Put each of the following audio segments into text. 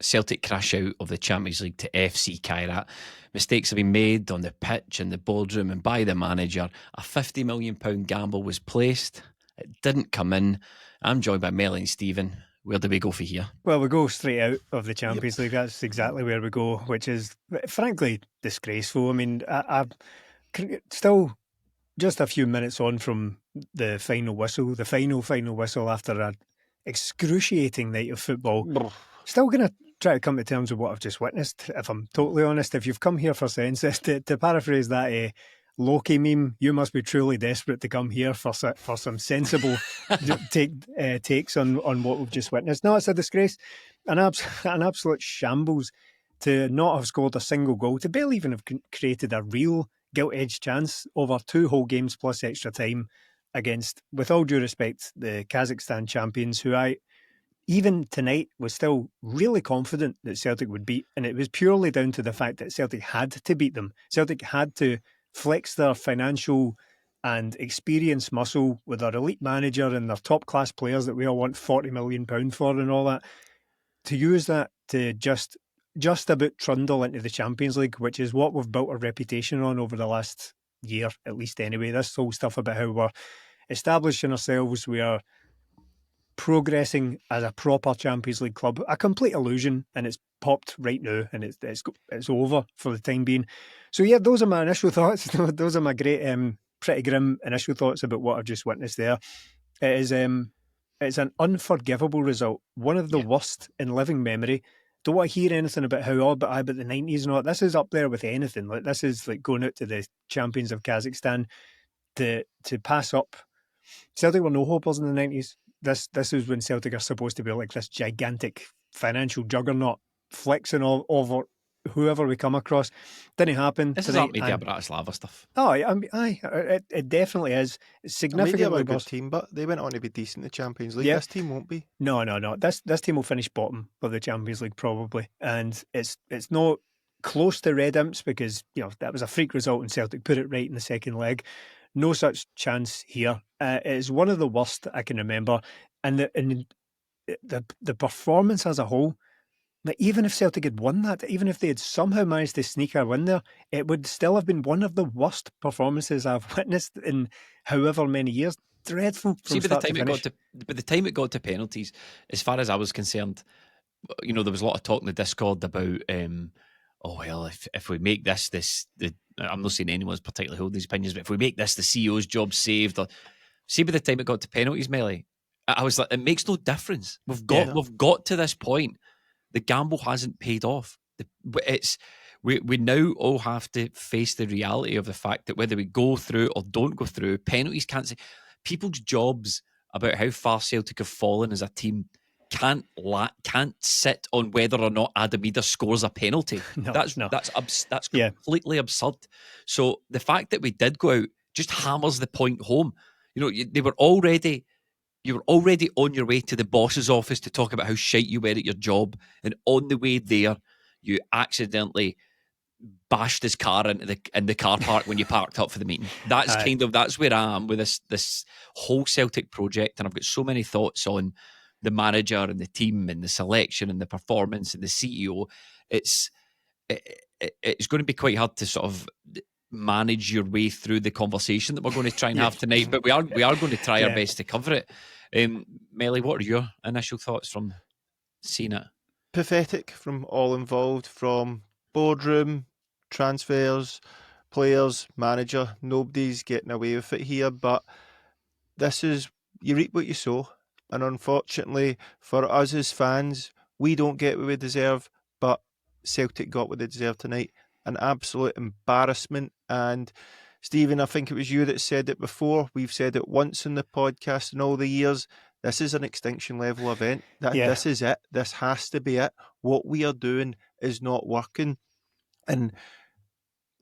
Celtic crash out of the Champions League to FC Kairat. Mistakes have been made on the pitch and the boardroom and by the manager. A £50 million gamble was placed. It didn't come in. I'm joined by Melanie and Stephen. Where do we go for here? Well, we go straight out of the Champions Yep. League. That's exactly where we go, which is frankly disgraceful. I mean, I'm still just a few minutes on from the final whistle, the final whistle after an excruciating night of football. Still going to try to come to terms with what I've just witnessed, if I'm totally honest. If you've come here for sense, to paraphrase that Loki meme, you must be truly desperate to come here for some sensible takes on what we've just witnessed. No, it's a disgrace, an absolute shambles to not have scored a single goal, to barely even have created a real gilt-edged chance over 2 whole games plus extra time against, with all due respect, the Kazakhstan champions, who I, even tonight, was still really confident that Celtic would beat, and it was purely down to the fact that Celtic had to beat them. Celtic had to flex their financial and experience muscle with their elite manager and their top-class players that we all want £40 million for and all that, to use that to just about trundle into the Champions League, which is what we've built a reputation on over the last year, at least anyway. This whole stuff about how we're establishing ourselves, we are progressing as a proper Champions League club, a complete illusion, and it's popped right now, and it's over for the time being. So yeah, those are my initial thoughts. Those are my great, pretty grim initial thoughts about what I've just witnessed there. It is, it's an unforgivable result, one of the worst in living memory. Don't want to hear anything about about the 90s and all. This is up there with anything. Like, this is like going out to the champions of Kazakhstan to pass up. Celtic were no hopers in the 90s. This is when Celtic are supposed to be like this gigantic financial juggernaut, flexing all over whoever we come across. Didn't happen. This is not Media Bratislava stuff. Oh, it definitely is. Significantly a good team, but they went on to be decent in the Champions League. Yeah. This team won't be. No. This team will finish bottom of the Champions League probably, and it's not close to Red Imps because that was a freak result and Celtic put it right in the second leg. No such chance here. It is one of the worst I can remember, and the performance as a whole. Like, even if Celtic had won that, even if they had somehow managed to sneak a win there, it would still have been one of the worst performances I've witnessed in however many years. Dreadful. See, by the time it got to penalties, as far as I was concerned, there was a lot of talk in the Discord about, if we make this, I'm not saying anyone's particularly holding these opinions, but if we make this the CEO's job saved, see, by the time it got to penalties, Melly, I was like, it makes no difference. We've got to this point. The gamble hasn't paid off. We now all have to face the reality of the fact that whether we go through or don't go through, penalties can't say. People's jobs about how far Celtic have fallen as a team can't sit on whether or not Adam Maeda scores a penalty. That's completely absurd. So the fact that we did go out just hammers the point home. You were already on your way to the boss's office to talk about how shite you were at your job, and on the way there, you accidentally bashed his car in the car park when you parked up for the meeting. That's where I am with this whole Celtic project, and I've got so many thoughts on the manager and the team and the selection and the performance and the CEO. It's going to be quite hard to sort of manage your way through the conversation that we're going to try and have tonight, but we are going to try our best to cover it. Melly, what are your initial thoughts from seeing it? Pathetic from all involved, from boardroom, transfers, players, manager. Nobody's getting away with it here, but this is, you reap what you sow, and unfortunately for us as fans, we don't get what we deserve, but Celtic got what they deserve tonight. An absolute embarrassment. And Stephen, I think it was you that said it before. We've said it once in the podcast in all the years. This is an extinction level event. This is it. This has to be it. What we are doing is not working. And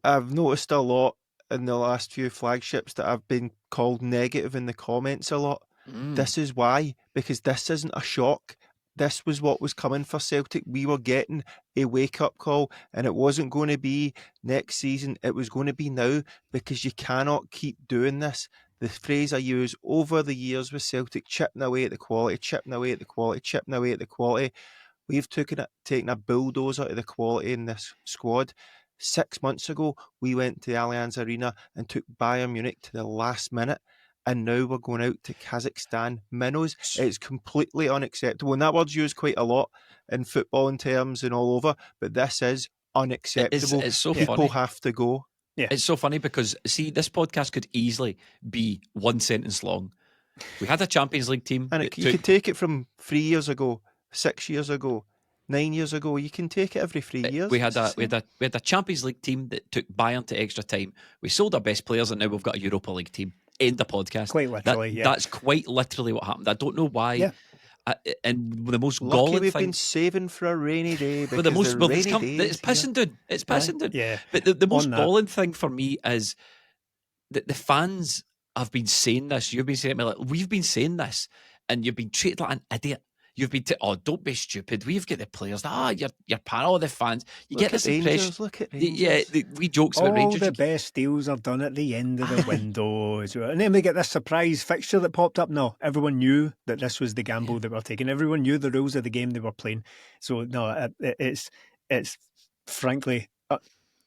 I've noticed a lot in the last few flagships that I've been called negative in the comments a lot. This is why, because this isn't a shock. This was what was coming for Celtic. We were getting a wake-up call, and it wasn't going to be next season. It was going to be now, because you cannot keep doing this. The phrase I use over the years with Celtic, chipping away at the quality, chipping away at the quality, chipping away at the quality. We've taken a bulldozer to the quality in this squad. 6 months ago, we went to the Allianz Arena and took Bayern Munich to the last minute, and now we're going out to Kazakhstan minnows. It's completely unacceptable, and that word's used quite a lot in footballing terms and all over, but this is unacceptable. It's so People funny. have to go. Yeah. It's so funny because, see, this podcast could easily be one sentence long. We had a Champions League team. And you could take it from 3 years ago, 6 years ago, 9 years ago. You can take it every 3 years. We had a Champions League team that took Bayern to extra time. We sold our best players, and now we've got a Europa League team. End the podcast. Quite literally, That's quite literally what happened. I don't know why. Yeah. And the most Lucky galling we've thing, been saving for a rainy day. but the most rainy it's pissing down. It's pissing down. Yeah. But the most On that. galling thing for me is that the fans have been saying this. You've been saying it, like, we've been saying this, and you've been treated like an idiot. You've been don't be stupid. We've got the players. You're part of the fans. You get this impression. Look at Rangers. We jokes about All Rangers. the best deals are done at the end of the window as well. And then we get this surprise fixture that popped up. No, everyone knew that this was the gamble that we're taking. Everyone knew the rules of the game they were playing. So no, it's frankly.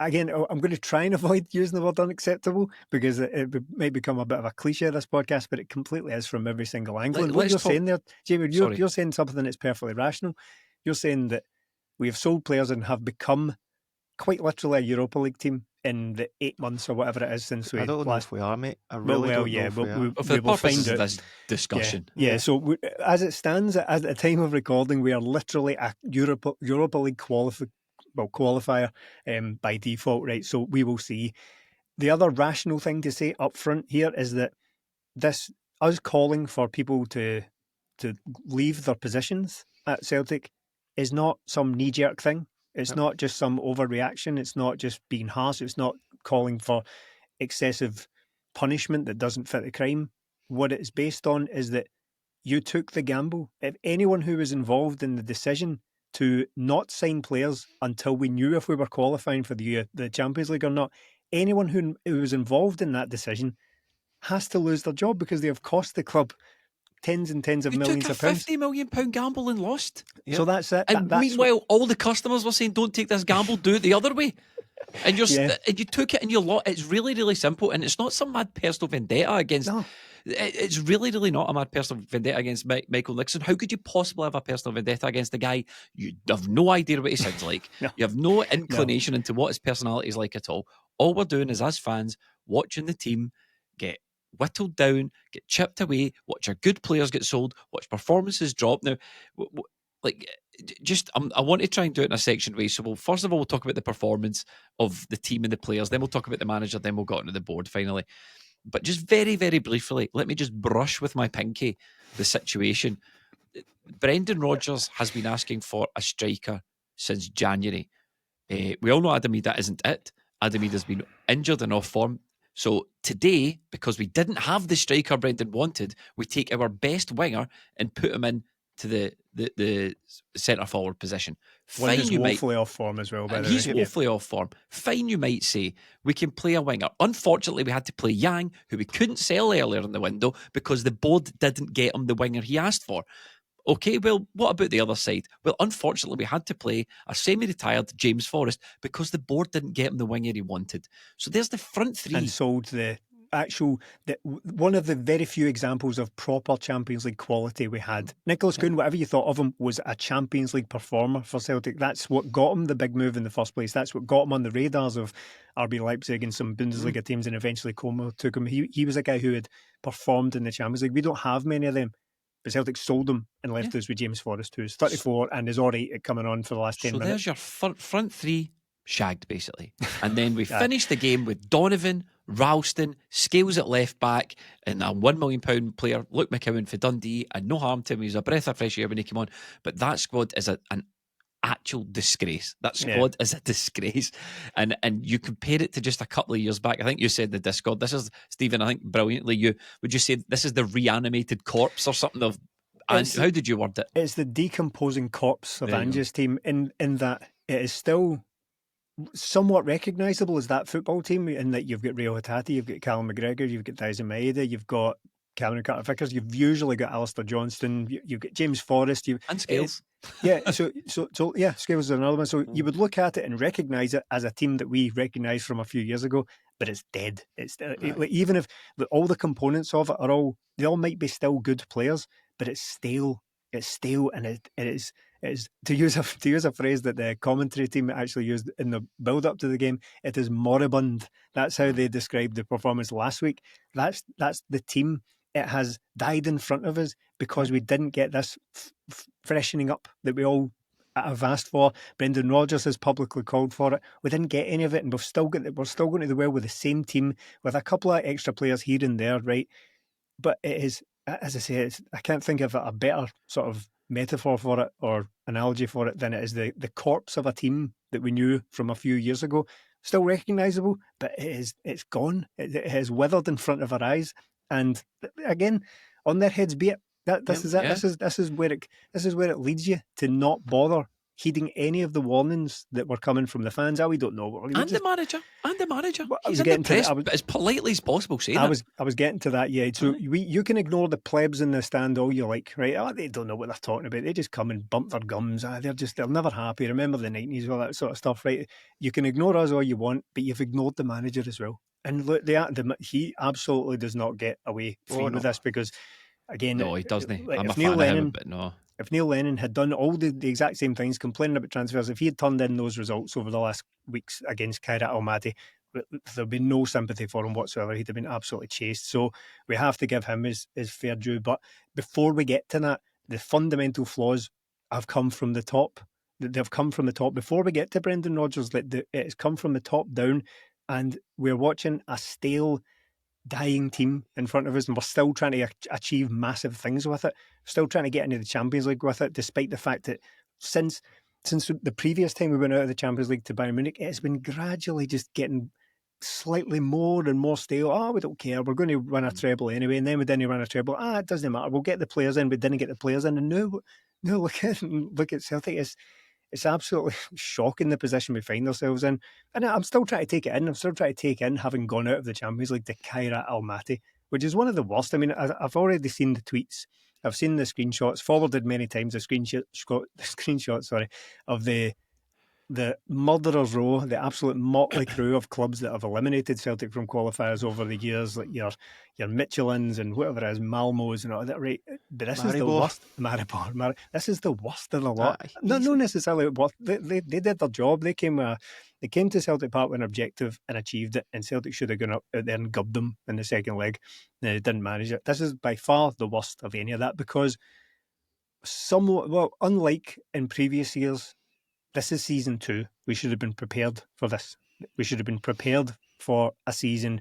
Again, I'm going to try and avoid using the word unacceptable because it might become a bit of a cliche of this podcast, but it completely is from every single angle. And what you're saying there, Jamie, you're saying something that's perfectly rational. You're saying that we have sold players and have become quite literally a Europa League team in the 8 months or whatever it is since we I don't know if we are, mate. I really don't know if we are. For the purposes of this discussion. Yeah. So as it stands, at the time of recording, we are literally a Europa League qualifier by default, right? So we will see. The other rational thing to say up front here is that us calling for people to leave their positions at Celtic is not some knee-jerk thing. It's not just some overreaction. It's not just being harsh. It's not calling for excessive punishment that doesn't fit the crime. What it is based on is that you took the gamble. If anyone who was involved in the decision to not sign players until we knew if we were qualifying for the Champions League or not, anyone who was involved in that decision has to lose their job because they have cost the club tens and tens of millions of pounds. £50 million gamble and lost. Yep. So that's it. And meanwhile, all the customers were saying, "Don't take this gamble. Do it the other way." And and you took it and you lost. It's really, really simple, and it's not some mad personal vendetta against. No. It's really, really not a mad personal vendetta against Michael Nixon. How could you possibly have a personal vendetta against a guy you have no idea what he sounds like? No. You have no inclination into what his personality is like at all. All we're doing is, as fans, watching the team get whittled down, get chipped away, watch our good players get sold, watch performances drop. Now, I want to try and do it in a section way. So, first of all, we'll talk about the performance of the team and the players. Then we'll talk about the manager. Then we'll go onto the board finally. But just very, very briefly, let me just brush with my pinky the situation. Brendan Rodgers has been asking for a striker since January. We all know Adam Maeda isn't it. Adam Maeda's been injured and off form. So today, because we didn't have the striker Brendan wanted, we take our best winger and put him in to the centre forward position. One who's woefully off form as well, by the way. He's woefully off form. Fine, you might say. We can play a winger. Unfortunately, we had to play Yang, who we couldn't sell earlier in the window because the board didn't get him the winger he asked for. Okay, well, what about the other side? Well, unfortunately, we had to play a semi-retired James Forrest because the board didn't get him the winger he wanted. So there's the front three. And sold one of the very few examples of proper Champions League quality we had. Nicholas Kuhn, whatever you thought of him, was a Champions League performer for Celtic. That's what got him the big move in the first place. That's what got him on the radars of RB Leipzig and some Bundesliga teams, and eventually Como took him. He was a guy who had performed in the Champions League. We don't have many of them. But Celtic sold him and left us with James Forrest, who's 34 and is already coming on for the last 10 minutes. So there's your front three shagged, basically. And then we finished the game with Donovan, Ralston, Scales at left back, and a £1 million player, Luke McCowan for Dundee, and no harm to him. He was a breath of fresh air when he came on. But that squad is an actual disgrace. That squad is a disgrace. And you compare it to just a couple of years back. I think you said the Discord. This is, Stephen, I think brilliantly, would you say this is the reanimated corpse or something of... And how did you word it? It's the decomposing corpse of Ange's team in that it is still somewhat recognisable as that football team, in that you've got Rio Hatate, you've got Callum McGregor, you've got Daizen Maeda, you've got Cameron Carter-Vickers. You've usually got Alistair Johnston. You've got James Forrest. And Scales. So yeah, Scales is another one. So you would look at it and recognise it as a team that we recognised from a few years ago, but it's dead. Like, even if all the components of it they all might be still good players, but it's stale. It's stale, and it is to use a phrase that the commentary team actually used in the build up to the game. It is moribund. That's how they described the performance last week. That's the team. It has died in front of us because we didn't get this freshening up that we all have asked for. Brendan Rodgers has publicly called for it. We didn't get any of it, and we're still going to the well with the same team with a couple of extra players here and there, right? But it is, as I say, I can't think of a better sort of metaphor for it or analogy for it than it is the corpse of a team that we knew from a few years ago. Still recognisable, but it's gone. It has withered in front of our eyes. And again, on their heads be it. This is it. This is where it leads you to not bother heeding any of the warnings that were coming from the fans. We don't know. The manager. Well, He's in the press, but as politely as possible saying I was getting to that, yeah. So you can ignore the plebs in the stand all you like, right? They don't know what they're talking about. They just come and bump their gums. They're never happy. Remember the 90s, all that sort of stuff, right? You can ignore us all you want, but you've ignored the manager as well. And look, he absolutely does not get away free with this because, again... No, he doesn't. Like, I'm a fan of him, but no. If Neil Lennon had done all the exact same things, complaining about transfers, if he had turned in those results over the last weeks against Kairat Almaty, there'd be no sympathy for him whatsoever. He'd have been absolutely chased. So we have to give him his fair due. But before we get to that, the fundamental flaws have come from the top. They've come from the top. Before we get to Brendan Rodgers, it's come from the top down, and we're watching a stale, dying team in front of us, and we're still trying to achieve massive things with it. Still trying to get into the Champions League with it, despite the fact that since the previous time we went out of the Champions League to Bayern Munich, it's been gradually just getting slightly more and more stale. We don't care. We're going to win a treble anyway, and then we didn't win a treble. It doesn't matter. We'll get the players in. We didn't get the players in, and no, look at Celtic. It's absolutely shocking the position we find ourselves in. And I'm still trying to take it in. I'm still trying to take in having gone out of the Champions League to Kairat Almaty, which is one of the worst. I mean, I've already seen the tweets. I've seen the screenshots, forwarded many times, the screenshots of the murderers row, the absolute motley crew of clubs that have eliminated Celtic from qualifiers over the years, like your Michelins and whatever it is, Malmos and all that, right? But this is the worst. Maribor. This is the worst of the lot. Not necessarily worst. They did their job. They came to Celtic Park with an objective and achieved it, and Celtic should have gone up there and gubbed them in the second leg. They didn't manage it. This is by far the worst of any of that because unlike in previous years, this is season 2. We should have been prepared for this. We should have been prepared for a season.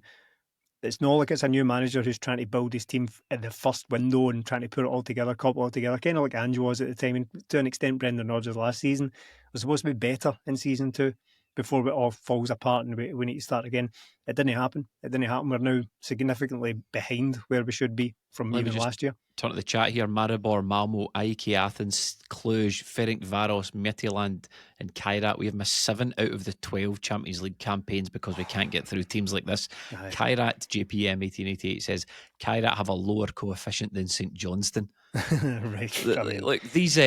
It's not like it's a new manager who's trying to build his team in the first window and trying to put it all together, couple it all together, kind of like Ange was at the time, and to an extent Brendan Rodgers last season. It was supposed to be better in season 2 before it all falls apart and we need to start again. It didn't happen. We're now significantly behind where we should be from even last year. Turn to the chat here. Maribor, Malmo, AEK Athens, Cluj, Ferencvaros, Midtjylland and Kairat. We have missed 7 out of the 12 Champions League campaigns because we can't get through teams like this. Aye. Kairat, JPM 1888 says, Kairat have a lower coefficient than St Johnstone. Right. Like these...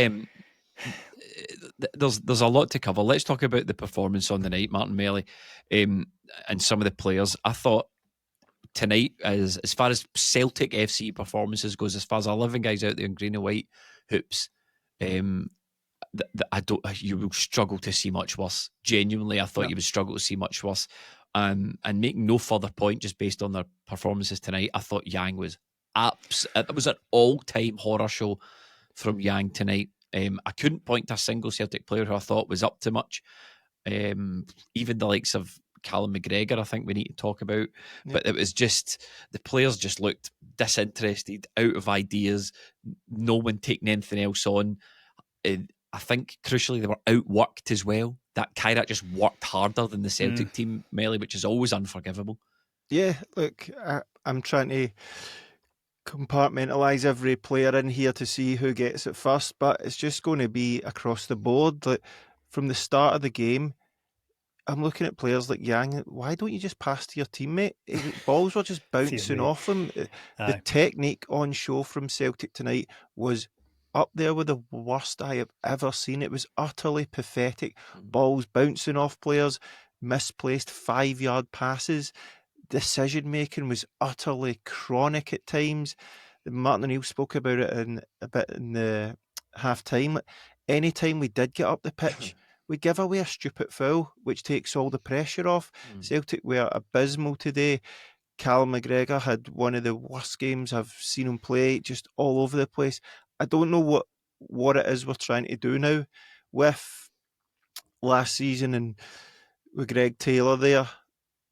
There's a lot to cover. Let's talk about the performance on the night, Martin Melly, and some of the players. I thought tonight, as far as Celtic FC performances goes, as far as 11 guys out there in green and white hoops, you will struggle to see much worse. Genuinely, I thought you would struggle to see much worse. And making no further point just based on their performances tonight, I thought Yang was it was an all-time horror show from Yang tonight. I couldn't point to a single Celtic player who I thought was up to much. Even the likes of Callum McGregor, I think we need to talk about. Yep. But it was just, the players just looked disinterested, out of ideas, no one taking anything else on. I think, crucially, they were outworked as well. That Kairat just worked harder than the Celtic team, Melly, which is always unforgivable. Yeah, look, I'm trying to compartmentalise every player in here to see who gets it first, but it's just going to be across the board. Like, from the start of the game, I'm looking at players like Yang. Why don't you just pass to your teammate? Balls were just bouncing Teammate. off him. The Aye. technique on show from Celtic tonight was up there with the worst I have ever seen. It was utterly pathetic. Balls bouncing off players, misplaced 5-yard passes. Decision making was utterly chronic at times. Martin O'Neill spoke about it a bit in the half time. Anytime we did get up the pitch, we give away a stupid foul, which takes all the pressure off. Celtic were abysmal today. Callum McGregor had one of the worst games I've seen him play, just all over the place. I don't know what it is we're trying to do now with last season and with Greg Taylor there.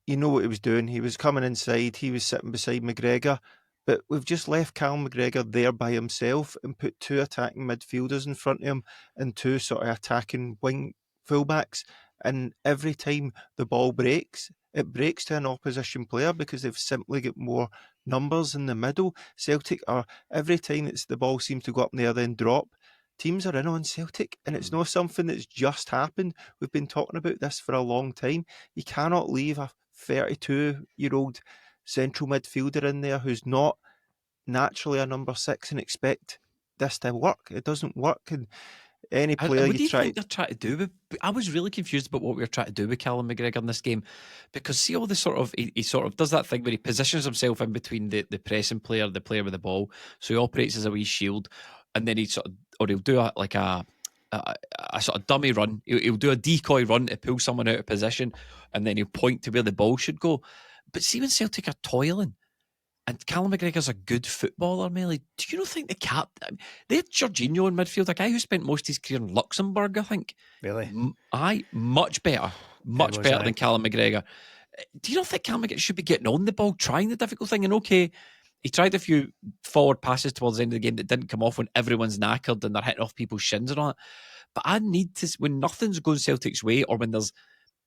You know what he was doing. He was coming inside. He was sitting beside McGregor. But we've just left Callum McGregor there by himself and put 2 attacking midfielders in front of him and 2 sort of attacking wing fullbacks. And every time the ball breaks, it breaks to an opposition player because they've simply got more numbers in the middle. Celtic are, every time it's the ball seems to go up there then drop, teams are in on Celtic, and it's not something that's just happened. We've been talking about this for a long time. You cannot leave a 32-year-old central midfielder in there who's not naturally a number 6 and expect this to work. It doesn't work. And any player what do you you try think they're trying to do with? I was really confused about what we were trying to do with Callum McGregor in this game, because see all the sort of he sort of does that thing where he positions himself in between the pressing player, the player with the ball, so he operates as a wee shield, and then he'll do a sort of dummy run. He'll do a decoy run to pull someone out of position, and then he'll point to where the ball should go. But see when Celtic are toiling, and Callum McGregor's a good footballer, Melly, do you not think they had Jorginho in midfield, a guy who spent most of his career in Luxembourg, I think. Really? Much better than Callum McGregor. Do you not think Callum McGregor should be getting on the ball, trying the difficult thing? And okay, he tried a few forward passes towards the end of the game that didn't come off when everyone's knackered and they're hitting off people's shins and all that. But I need to, when nothing's going Celtic's way or when there's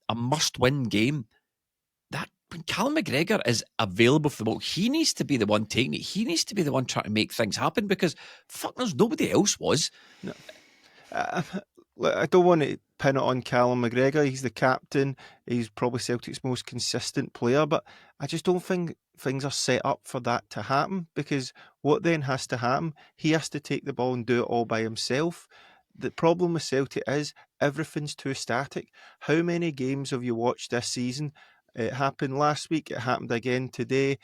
a must-win game, that when Callum McGregor is available for the ball, he needs to be the one taking it. He needs to be the one trying to make things happen, because fuck knows nobody else was. No. I don't want to pin it on Callum McGregor. He's the captain. He's probably Celtic's most consistent player, but I just don't think things are set up for that to happen, because what then has to happen? He has to take the ball and do it all by himself. The problem with Celtic is everything's too static. How many games have you watched this season? It happened last week. It happened again today.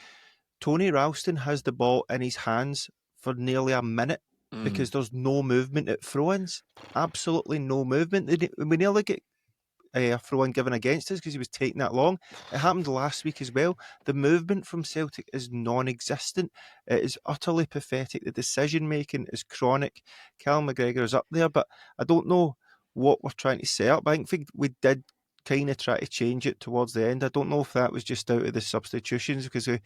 Tony Ralston has the ball in his hands for nearly a minute because there's no movement at throw-ins. Absolutely no movement. We nearly get a throw-in given against us because he was taking that long. It happened last week as well. The movement from Celtic is non-existent. It is utterly pathetic. The decision-making is chronic. Callum McGregor is up there, but I don't know what we're trying to set up. I think we did kind of try to change it towards the end. I don't know if that was just out of the substitutions, because we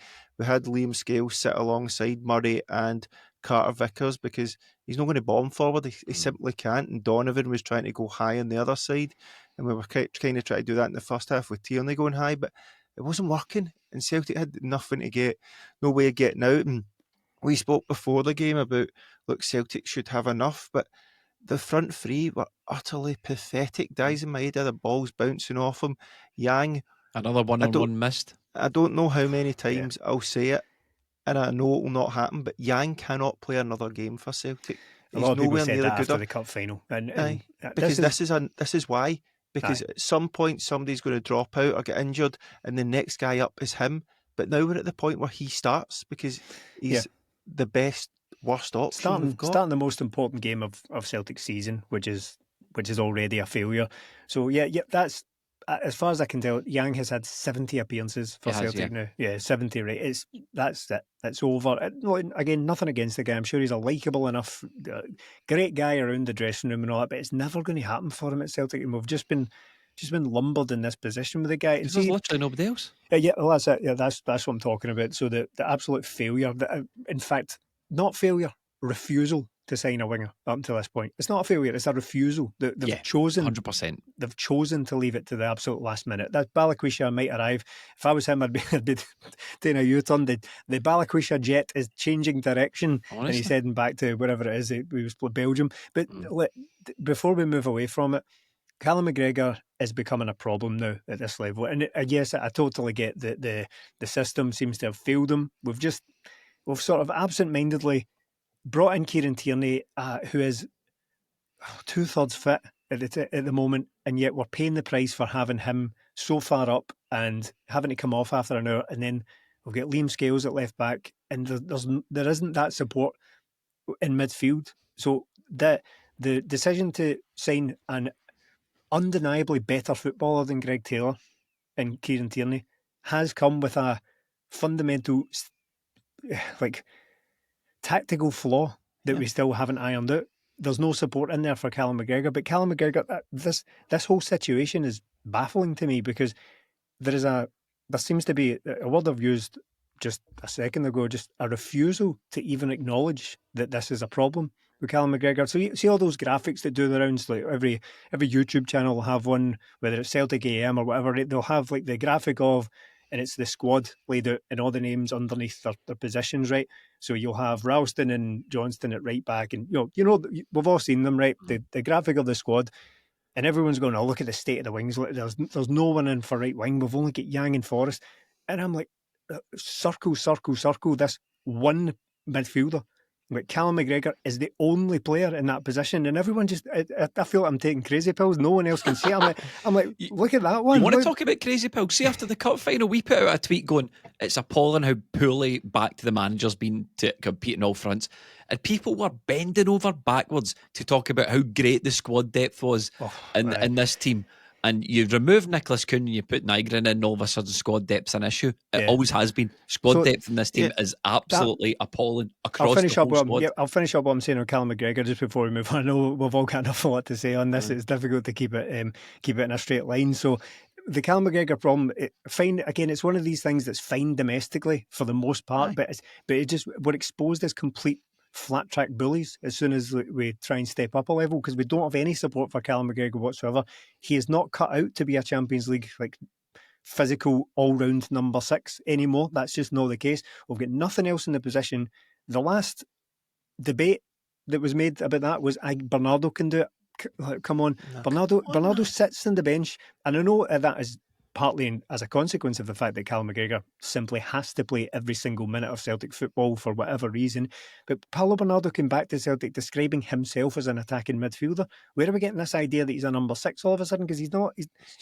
had Liam Scales sit alongside Murray and Carter Vickers, because he's not going to bomb forward. He simply can't. And Donovan was trying to go high on the other side, and we were kind of trying to do that in the first half with Tierney going high, but it wasn't working. And Celtic had nothing to get, no way of getting out. And we spoke before the game about, look, Celtic should have enough, but the front three were utterly pathetic. Daizen Maeda, the ball's bouncing off him. Yang, another one-on-one missed. I don't know how many times I'll say it, and I know it will not happen, but Yang cannot play another game for Celtic. A lot of people said that after the cup final, and because this is why. Because at some point somebody's going to drop out or get injured, and the next guy up is him. But now we're at the point where he starts because he's the best worst option we've got. Starting the most important game of Celtic's season, which is already a failure. So that's, as far as I can tell, Yang has had 70 appearances for Celtic now. Yeah, 70, right? That's it. It's over. Again, nothing against the guy. I'm sure he's a likeable enough, great guy around the dressing room and all that, but it's never going to happen for him at Celtic. And we've just been lumbered in this position with the guy. There's literally nobody else. Well, that's it. Yeah, that's what I'm talking about. So the absolute failure, in fact, not failure, refusal to sign a winger up until this point. It's not a failure, it's a refusal. They've chosen 100%. They've chosen to leave it to the absolute last minute. That Balikwisha might arrive. If I was him, I'd be doing a U-turn. The Balikwisha jet is changing direction. Honestly. And he's heading back to wherever it is. He was Belgium. But before we move away from it, Callum McGregor is becoming a problem now at this level. And yes, I totally get that the system seems to have failed him. We've sort of absent-mindedly brought in Kieran Tierney, who is 2/3 fit at the moment, and yet we're paying the price for having him so far up and having to come off after an hour. And then we've got Liam Scales at left back, and there isn't that support in midfield. So the decision to sign an undeniably better footballer than Greg Taylor and Kieran Tierney has come with a fundamental tactical flaw that we still haven't ironed out. There's no support in there for Callum McGregor, but Callum McGregor, this whole situation is baffling to me, because there seems to be a word I've used just a second ago, just a refusal to even acknowledge that this is a problem with Callum McGregor. So you see all those graphics that do the rounds, like every YouTube channel will have one, whether it's Celtic AM or whatever, they'll have like the graphic of, and it's the squad laid out and all the names underneath their positions, right? So you'll have Ralston and Johnston at right back, and we've all seen them, right? The graphic of the squad, and everyone's going, "Oh, look at the state of the wings. There's no one in for right wing. We've only got Yang and Forrest," and I'm like, circle, this one midfielder. Like, Callum McGregor is the only player in that position, and everyone just, I feel like I'm taking crazy pills. No one else can see it. I'm like, look at that one. You want to talk about crazy pills? See, after the cup final, we put out a tweet going, it's appalling how poorly backed the manager's been to compete in all fronts. And people were bending over backwards to talk about how great the squad depth was in this team. And you remove Nicholas Kuhn and you put Nygren in, and all of a sudden squad depth's an issue. It always has been. Squad depth in this team is absolutely appalling across the whole squad. I'll finish up what I'm saying on Callum McGregor just before we move on. I know we've all got enough a lot to say on this. It's difficult to keep it in a straight line. So the Callum McGregor problem, it's one of these things that's fine domestically for the most part, but we're exposed as complete flat track bullies as soon as we try and step up a level, because we don't have any support for Callum McGregor whatsoever. He is not cut out to be a Champions League physical all-round number 6 anymore. That's just not the case. We've got nothing else in the position. The last debate that was made about that was Bernardo can do it. Come on. Bernardo sits on the bench, and I know that is partly as a consequence of the fact that Callum McGregor simply has to play every single minute of Celtic football for whatever reason. But Paulo Bernardo came back to Celtic describing himself as an attacking midfielder. Where are we getting this idea that he's a number 6 all of a sudden? Because he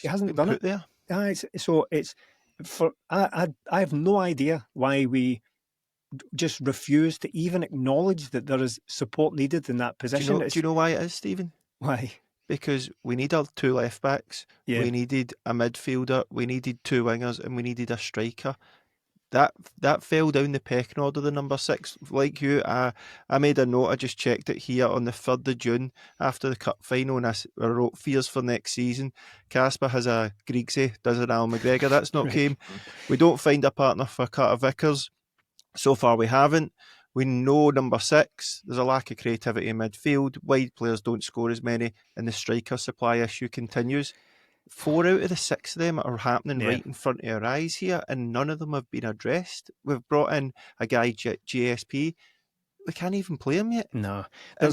hasn't done it there. I have no idea why we just refuse to even acknowledge that there is support needed in that position. Do you know why it is, Stephen? Why? Because we need our 2 left backs, we needed a midfielder, we needed 2 wingers, and we needed a striker. That fell down the pecking order, the number 6. Like you, I made a note, I just checked it here on the 3rd of June after the cup final, and I wrote fears for next season. Casper has a Griegsy, does an Al McGregor. That's not came. We don't find a partner for Carter Vickers. So far we haven't. We know number 6, there's a lack of creativity in midfield. Wide players don't score as many, and the striker supply issue continues. 4 out of the 6 of them are happening right in front of our eyes here, and none of them have been addressed. We've brought in a guy, GSP. We can't even play him yet. No. A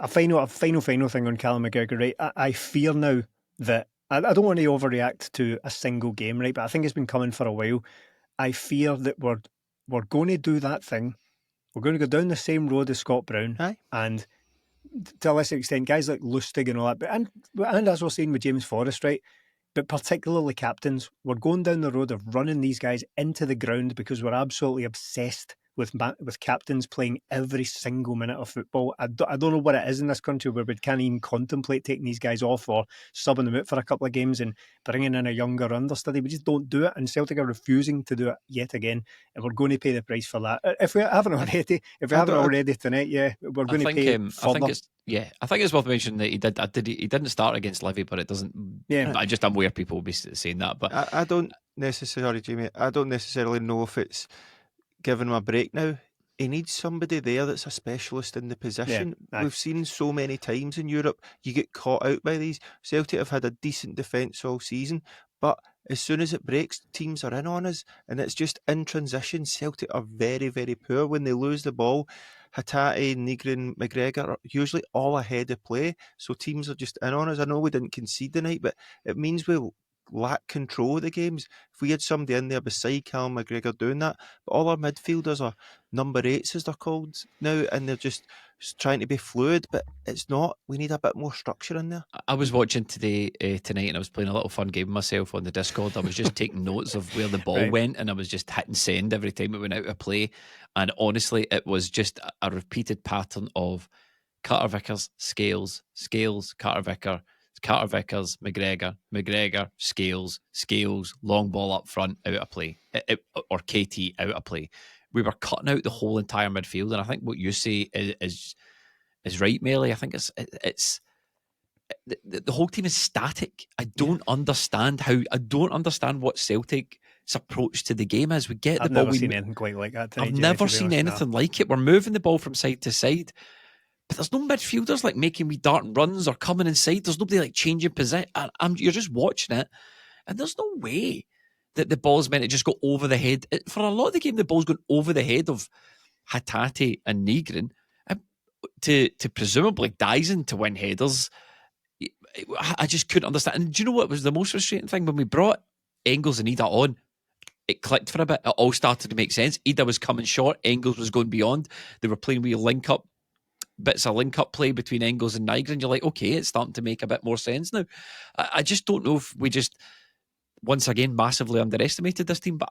final thing on Callum McGregor, right? I fear now that, I don't want to overreact to a single game, right? But I think it's been coming for a while. I fear that we're going to do that thing. We're going to go down the same road as Scott Brown. And to a lesser extent, guys like Lustig and all that. And as we're seeing with James Forrest, right? But particularly captains, we're going down the road of running these guys into the ground because we're absolutely obsessed with captains playing every single minute of football. I don't know what it is in this country where we can't even contemplate taking these guys off or subbing them out for a couple of games and bringing in a younger understudy. We just don't do it, and Celtic are refusing to do it yet again, and we're going to pay the price for that. If we haven't already tonight, we're going to pay further. I think it's worth mentioning that he didn't start against Livy, but it doesn't. I'm aware people will be saying that, but I don't necessarily, Jamie. I don't necessarily know if it's giving him a break now. He needs somebody there that's a specialist in the position. We've seen so many times in Europe, you get caught out by these. Celtic have had a decent defence all season, but as soon as it breaks, teams are in on us, and it's just in transition. Celtic are very, very poor when they lose the ball. Hatate, Nigrin, McGregor are usually all ahead of play, so teams are just in on us. I know we didn't concede tonight, but it means we lack control of the games. If we had somebody in there beside Callum McGregor doing that, but all our midfielders are number 8s, as they're called now, and they're just trying to be fluid, but it's not. We need a bit more structure in there. I was watching tonight, and I was playing a little fun game with myself on the Discord. I was just taking notes of where the ball Right. went, and I was just hitting send every time it went out of play. And honestly, it was just a repeated pattern of Carter Vickers, Scales, Carter Vickers, McGregor, Scales, long ball up front, out of play, or KT out of play. We were cutting out the whole entire midfield, and I think what you say is right, Melly. I think it's the whole team is static. I don't understand what Celtic's approach to the game is. We get I've the ball. never seen anything quite like that tonight, I've Jimmy, never to be seen honest, anything like it. We're moving the ball from side to side, but there's no midfielders like making wee dart runs or coming inside. There's nobody like changing position. You're just watching it, and there's no way that the ball's meant to just go over the head. For a lot of the game, the ball's going over the head of Hatate and Nigrin to presumably Daizen to win headers. I just couldn't understand. And do you know what was the most frustrating thing? When we brought Engels and Ida on, it clicked for a bit. It all started to make sense. Ida was coming short. Engels was going beyond. They were playing with bits of link up play between Engels and Niger. And you're like, okay, it's starting to make a bit more sense now. I just don't know if we just, once again, massively underestimated this team. But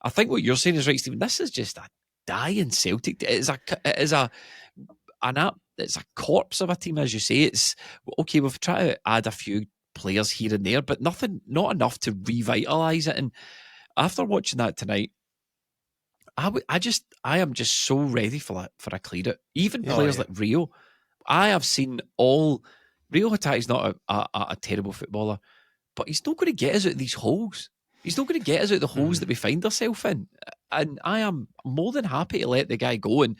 I think what you're saying is right, Stephen. This is just a dying Celtic. It's a corpse of a team, as you say. It's okay. We've tried to add a few players here and there, but not enough to revitalise it. And after watching that tonight, I am just so ready for a clear out. Even players like Rio, I have seen all. Rio Hatate is not a terrible footballer, but he's not going to get us out of these holes. He's not going to get us out of the holes that we find ourselves in. And I am more than happy to let the guy go and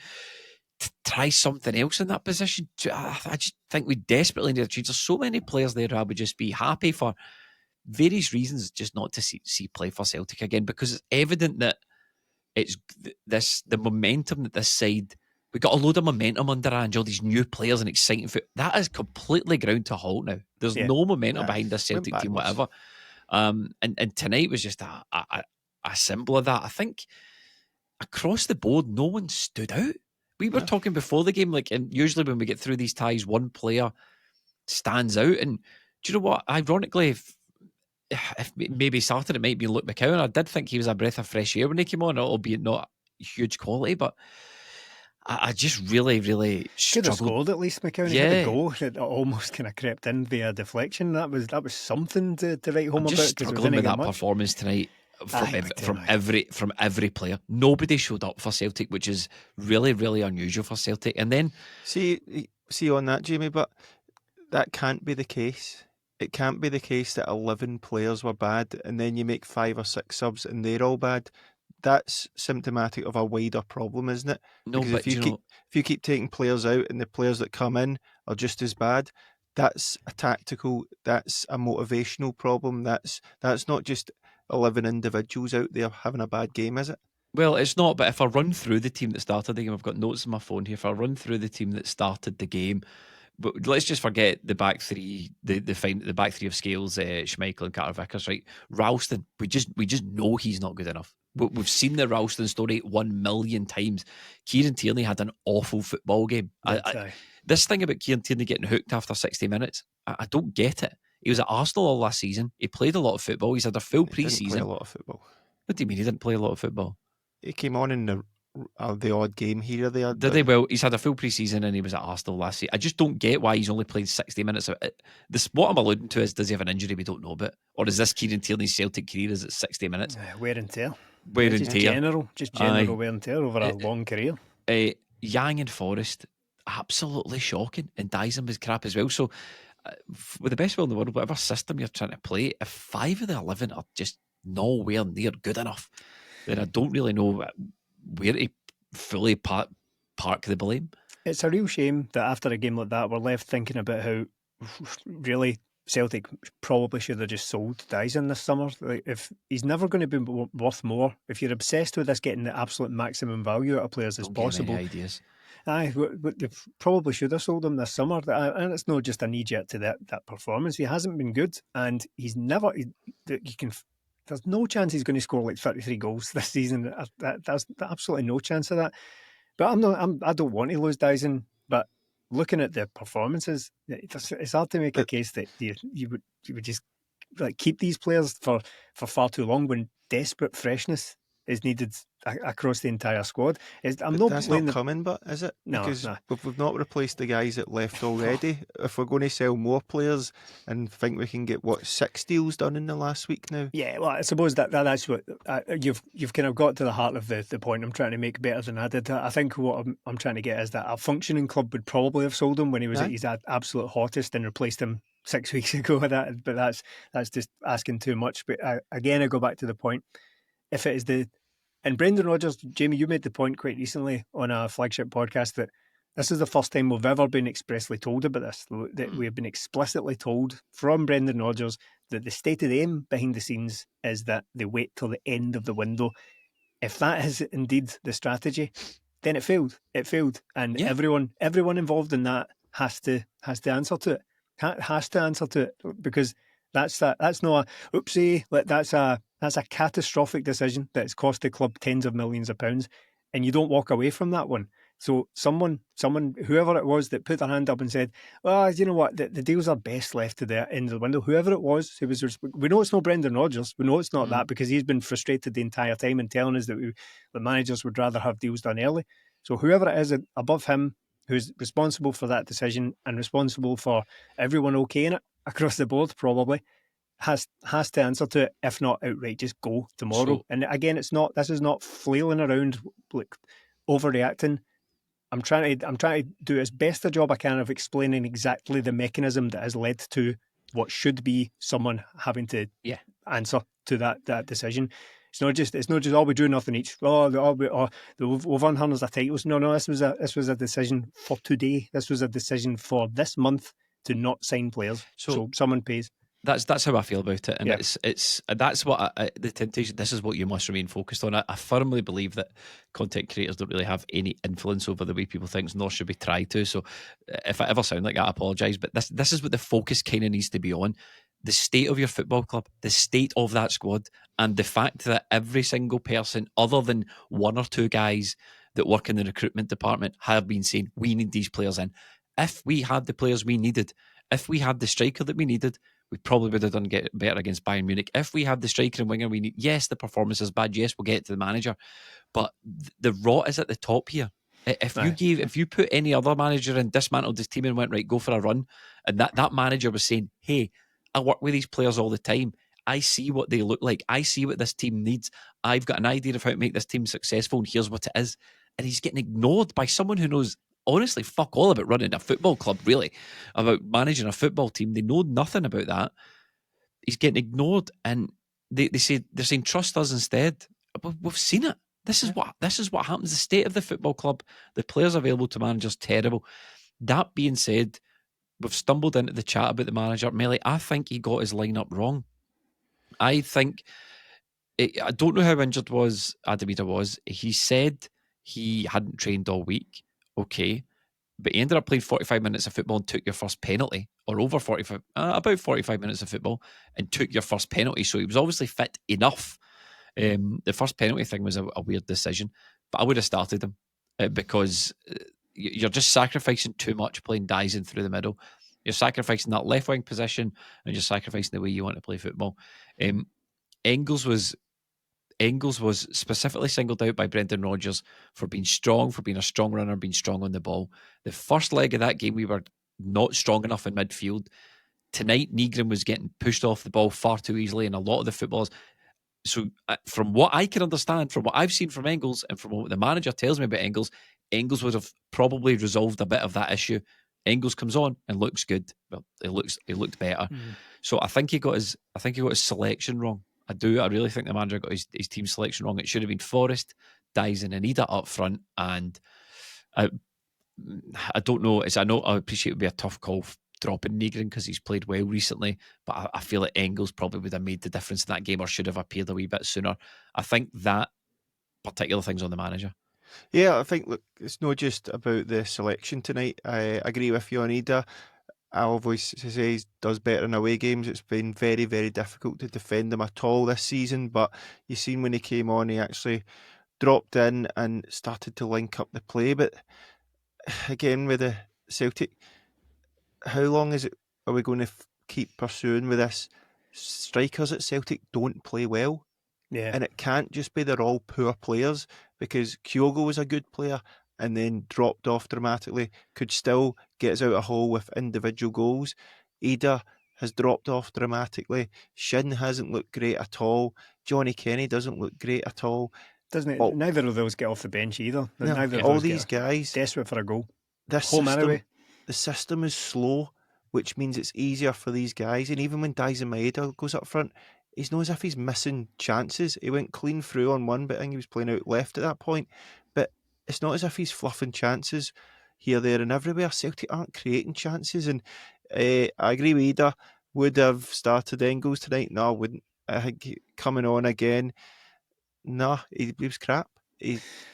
try something else in that position. I just think we desperately need a change. There's so many players there who I would just be happy for various reasons just not to see play for Celtic again, because it's evident that it's the momentum that this side, we got a load of momentum under Ange, all these new players and exciting foot. That is completely ground to halt now. There's no momentum behind this Celtic team, whatever. And tonight was just a symbol of that. I think across the board, no one stood out. We were talking before the game, and usually when we get through these ties, one player stands out. And do you know what? Ironically, if maybe started, it might be Luke McCowan. I did think he was a breath of fresh air when he came on, albeit not huge quality, but I just really, really struggled. Could have scored at least, McCowan. He had a goal that almost kind of crept in via deflection. That was something to write home about. I'm just struggling with that performance tonight from every player. Nobody showed up for Celtic, which is really, really unusual for Celtic. And then see on that, Jamie, but that can't be the case. It can't be the case that 11 players were bad and then you make 5 or 6 subs and they're all bad. That's symptomatic of a wider problem, isn't it? No, because but if you keep taking players out and the players that come in are just as bad, that's a tactical, that's a motivational problem. That's not just 11 individuals out there having a bad game, is it? Well, it's not, but if I run through the team that started the game, I've got notes on my phone here. If I run through the team that started the game, but let's just forget the back three, the back three of Scales, Schmeichel and Carter Vickers, right? Ralston, we just know he's not good enough. We've seen the Ralston story 1 million times. Kieran Tierney had an awful football game. This thing about Kieran Tierney getting hooked after 60 minutes, I don't get it. He was at Arsenal all last season. He played a lot of football. He's had a full pre-season. He didn't play a lot of football. What do you mean he didn't play a lot of football? He came on in the odd game here or there. Did he? Well, he's had a full pre-season and he was at Arsenal last season. I just don't get why he's only played 60 minutes. What I'm alluding to is, does he have an injury we don't know about? Or is this Kieran Tierney's Celtic career, is it 60 minutes? Wear and tear. Just general wear and tear over a long career. Yang and Forrest, absolutely shocking. And Daizen was crap as well. So, with the best will in the world, whatever system you're trying to play, if 5 of the 11 are just nowhere near good enough, then I don't really know where to fully park the blame. It's a real shame that after a game like that, we're left thinking about how really Celtic probably should have just sold Daizen this summer. Like, if he's never going to be worth more, if you're obsessed with this getting the absolute maximum value out of players as Don't give him possible, any ideas. they probably should have sold him this summer. And it's not just a knee jerk to that performance. He hasn't been good, and he's never. There's no chance he's going to score like 33 goals this season. There's absolutely no chance of that. But I don't want to lose Daizen. But looking at the performances, it's hard to make a case that you would just like keep these players for far too long when desperate freshness is needed across the entire squad. That's not coming, but is it? No, because we've not replaced the guys that left already. If we're going to sell more players and think we can get 6 deals done in the last week now. Yeah, well, I suppose that's what you've kind of got to the heart of the point I'm trying to make better than I did. I think what I'm trying to get is that a functioning club would probably have sold him when he was at his absolute hottest and replaced him 6 weeks ago. But that's just asking too much. But again, I go back to the point. If it is and Brendan Rodgers, Jamie, you made the point quite recently on a flagship podcast that this is the first time we've ever been expressly told about this, that we have been explicitly told from Brendan Rodgers that the stated aim behind the scenes is that they wait till the end of the window. If that is indeed the strategy, then it failed. It failed. And everyone involved in that has to answer to it. Has to answer to it, because that's not a oopsie. That's a catastrophic decision that's cost the club tens of millions of pounds, and you don't walk away from that one. So someone, whoever it was that put their hand up and said, "Well, you know what, the deals are best left to the end of the window." Whoever it was, we know it's not Brendan Rodgers. We know it's not that, because he's been frustrated the entire time and telling us that the managers would rather have deals done early. So whoever it is above him, who's responsible for that decision and responsible for everyone okaying it across the board, probably has to answer to it. If not outright, just go tomorrow. So, and again, this is not flailing around like overreacting. I'm trying to do as best a job I can of explaining exactly the mechanism that has led to what should be someone having to answer to that decision. It's not just we do nothing each. We've won hundreds of titles. No, this was a decision for today. This was a decision for this month to not sign players. So someone pays. That's how I feel about it, and that's what the temptation. This is what you must remain focused on. I firmly believe that content creators don't really have any influence over the way people think, nor should we try to. So, if I ever sound like that, I apologise. But this is what the focus kind of needs to be on: the state of your football club, the state of that squad, and the fact that every single person, other than one or two guys that work in the recruitment department, have been saying we need these players in. If we had the players we needed, if we had the striker that we needed, we probably would have done better against Bayern Munich. If we had the striker and winger we need, yes, the performance is bad. Yes, we'll get to the manager, but the rot is at the top here. If you put any other manager in, dismantled his team and went, right, go for a run, and that manager was saying, hey, I work with these players all the time. I see what they look like. I see what this team needs. I've got an idea of how to make this team successful, and here's what it is. And he's getting ignored by someone who knows honestly fuck all about running a football club, really, about managing a football team. They know nothing about that. He's getting ignored, and they're saying trust us instead. But we've seen it. This is what happens. The state of the football club, the players available to managers, terrible. That being said, we've stumbled into the chat about the manager. Melly, I think he got his lineup wrong. I think I don't know how injured Maeda was. He said he hadn't trained all week. Okay, but he ended up playing 45 minutes of football and took your first penalty, or about 45 minutes of football and took your first penalty. So he was obviously fit enough. The first penalty thing was a weird decision, but I would have started him because you're just sacrificing too much playing Daizen through the middle. You're sacrificing that left wing position, and you're sacrificing the way you want to play football. Engels was specifically singled out by Brendan Rodgers for being strong, for being a strong runner, being strong on the ball. The first leg of that game, we were not strong enough in midfield. Tonight, Negrin was getting pushed off the ball far too easily, and a lot of the footballers. So, from what I can understand, from what I've seen from Engels, and from what the manager tells me about Engels would have probably resolved a bit of that issue. Engels comes on and looks good. Well, he looked better. So I think he got his selection wrong. I do. I really think the manager got his team selection wrong. It should have been Forrest, Daizen, and Maeda up front. And I don't know. I appreciate it would be a tough call dropping Negrin because he's played well recently, but I feel like Engels probably would have made the difference in that game or should have appeared a wee bit sooner. I think that particular thing's on the manager. Yeah, I think, look, it's not just about the selection tonight. I agree with you on Ida. I always say he does better in away games. It's been very, very difficult to defend him at all this season, but you seen when he came on, he actually dropped in and started to link up the play. But again, with the Celtic, how long are we going to keep pursuing with this? Strikers at Celtic don't play well. Yeah. And it can't just be they're all poor players, because Kyogo was a good player and then dropped off dramatically, could still get us out of hole with individual goals. Ida has dropped off dramatically. Shin hasn't looked great at all. Johnny Kenny doesn't look great at all. Doesn't it? Oh, Neither of those get off the bench either. no, Neither of all those these get guys, desperate for a goal. this Home system, anyway. the system is slow, which means it's easier for these guys. And even when Daizen Maeda goes up front, he's not as if he's missing chances. He went clean through on one, but I think he was playing out left at that point. But it's not as if he's fluffing chances here, there, and everywhere. Celtic aren't creating chances. And I agree with Ida. Would have started Engels tonight? No, I wouldn't. I think coming on again, no, he was crap.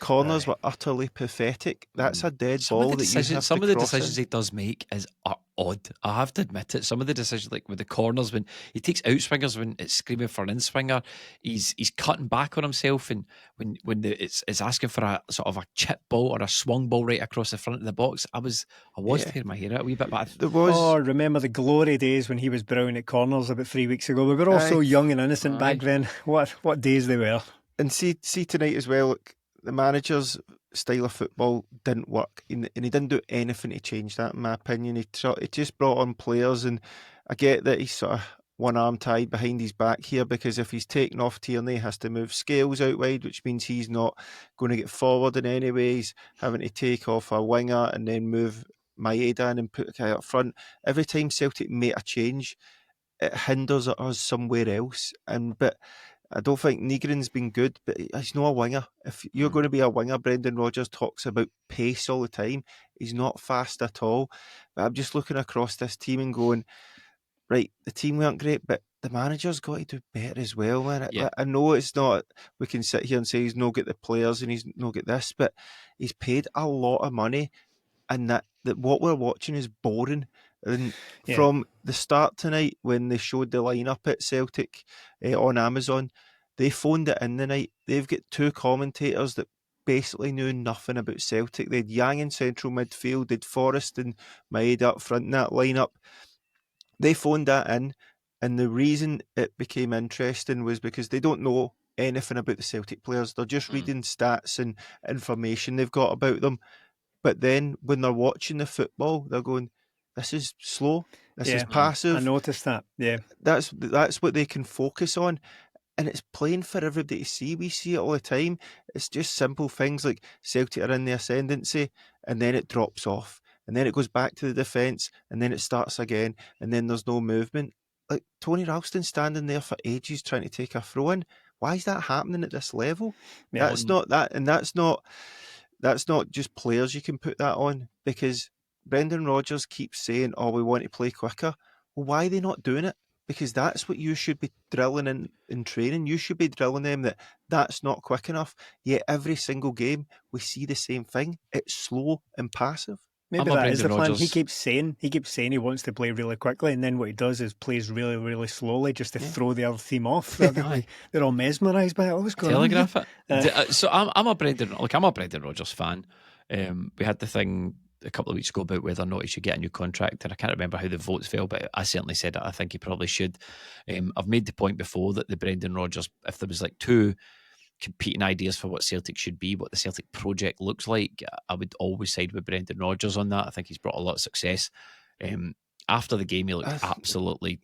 Corners Aye. were utterly pathetic. That's a dead Some of ball the that you have some to of the cross decisions in. he does make are odd. I have to admit it. Some of the decisions, like with the corners, when he takes out swingers when it's screaming for an in swinger, he's cutting back on himself, and when it's asking for a sort of a chip ball or a swung ball right across the front of the box. I was Yeah. tearing my hair out a wee bit, but There was. Oh, remember the glory days when he was brown at corners about 3 weeks ago? We were all so Aye. young and innocent back Aye. then. What days they were. And see tonight as well, look, the manager's style of football didn't work, and he didn't do anything to change that, in my opinion. He just brought on players, and I get that he's sort of one arm tied behind his back here, because if he's taken off Tierney, he has to move Scales out wide, which means he's not going to get forward in any way. He's having to take off a winger and then move Maeda in and put a guy up front. Every time Celtic make a change, it hinders us somewhere else. But I don't think Negrin's been good, but he's not a winger. If you're going to be a winger, Brendan Rodgers talks about pace all the time. He's not fast at all. But I'm just looking across this team and going, right, the team weren't great, but the manager's got to do better as well, man. Yeah. I know it's not, we can sit here and say he's no get the players and he's no get this, but he's paid a lot of money, and that what we're watching is boring. And from the start tonight, when they showed the lineup at Celtic on Amazon, they phoned it in the night. They've got two commentators that basically knew nothing about Celtic. They had Yang in central midfield, they'd Forrest and Maeda up front in that lineup. They phoned that in, and the reason it became interesting was because they don't know anything about the Celtic players. They're just reading stats and information they've got about them. But then when they're watching the football, they're going, this is slow, this is passive. I noticed that, yeah. That's what they can focus on. And it's plain for everybody to see. We see it all the time. It's just simple things like Celtic are in the ascendancy, and then it drops off. And then it goes back to the defence, and then it starts again, and then there's no movement. Like Tony Ralston standing there for ages trying to take a throw in. Why is that happening at this level? Yeah. That's not just players you can put that on, because Brendan Rodgers keeps saying, oh, we want to play quicker. Well, why are they not doing it? Because that's what you should be drilling in training. You should be drilling them that's not quick enough. Yet every single game we see the same thing. It's slow and passive. Maybe that is the plan. Rodgers. He keeps saying he wants to play really quickly, and then what he does is plays really, really slowly just to throw the other team off. They're all mesmerised by it. What's going Telegraph on? it. So I'm a Brendan Rodgers fan. We had the thing a couple of weeks ago about whether or not he should get a new contract, and I can't remember how the votes fell, but I certainly said that I think he probably should. I've made the point before that the Brendan Rodgers, if there was like two competing ideas for what Celtic should be, what the Celtic project looks like, I would always side with Brendan Rodgers on that. I think he's brought a lot of success. After the game, he looked absolutely...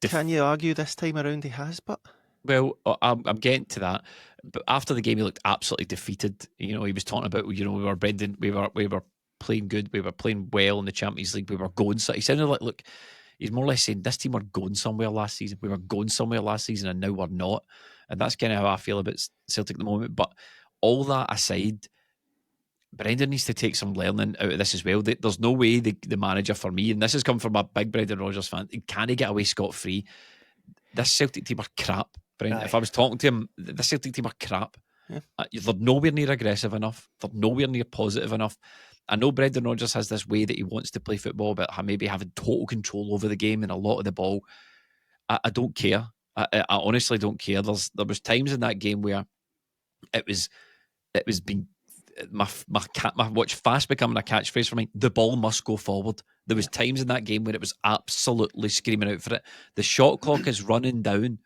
Can you argue this time around he has, but... Well, I'm getting to that. But after the game, he looked absolutely defeated. You know, he was talking about, we were Brendan, we were playing good, we were playing well in the Champions League, we were going... So he sounded like, look, he's more or less saying, this team were going somewhere last season. We were going somewhere last season, and now we're not. And that's kind of how I feel about Celtic at the moment. But all that aside, Brendan needs to take some learning out of this as well. There's no way the manager, for me, and this has come from a big Brendan Rodgers fan, can he get away scot-free? This Celtic team are crap, Brendan. If I was talking to him, this Celtic team are crap. Yeah. They're nowhere near aggressive enough. They're nowhere near positive enough. I know Brendan Rodgers has this way that he wants to play football, but maybe having total control over the game and a lot of the ball. I don't care. I honestly don't care. There was times in that game where it was being my watch fast becoming a catchphrase for me. The ball must go forward. There was times in that game where it was absolutely screaming out for it. The shot clock is running down.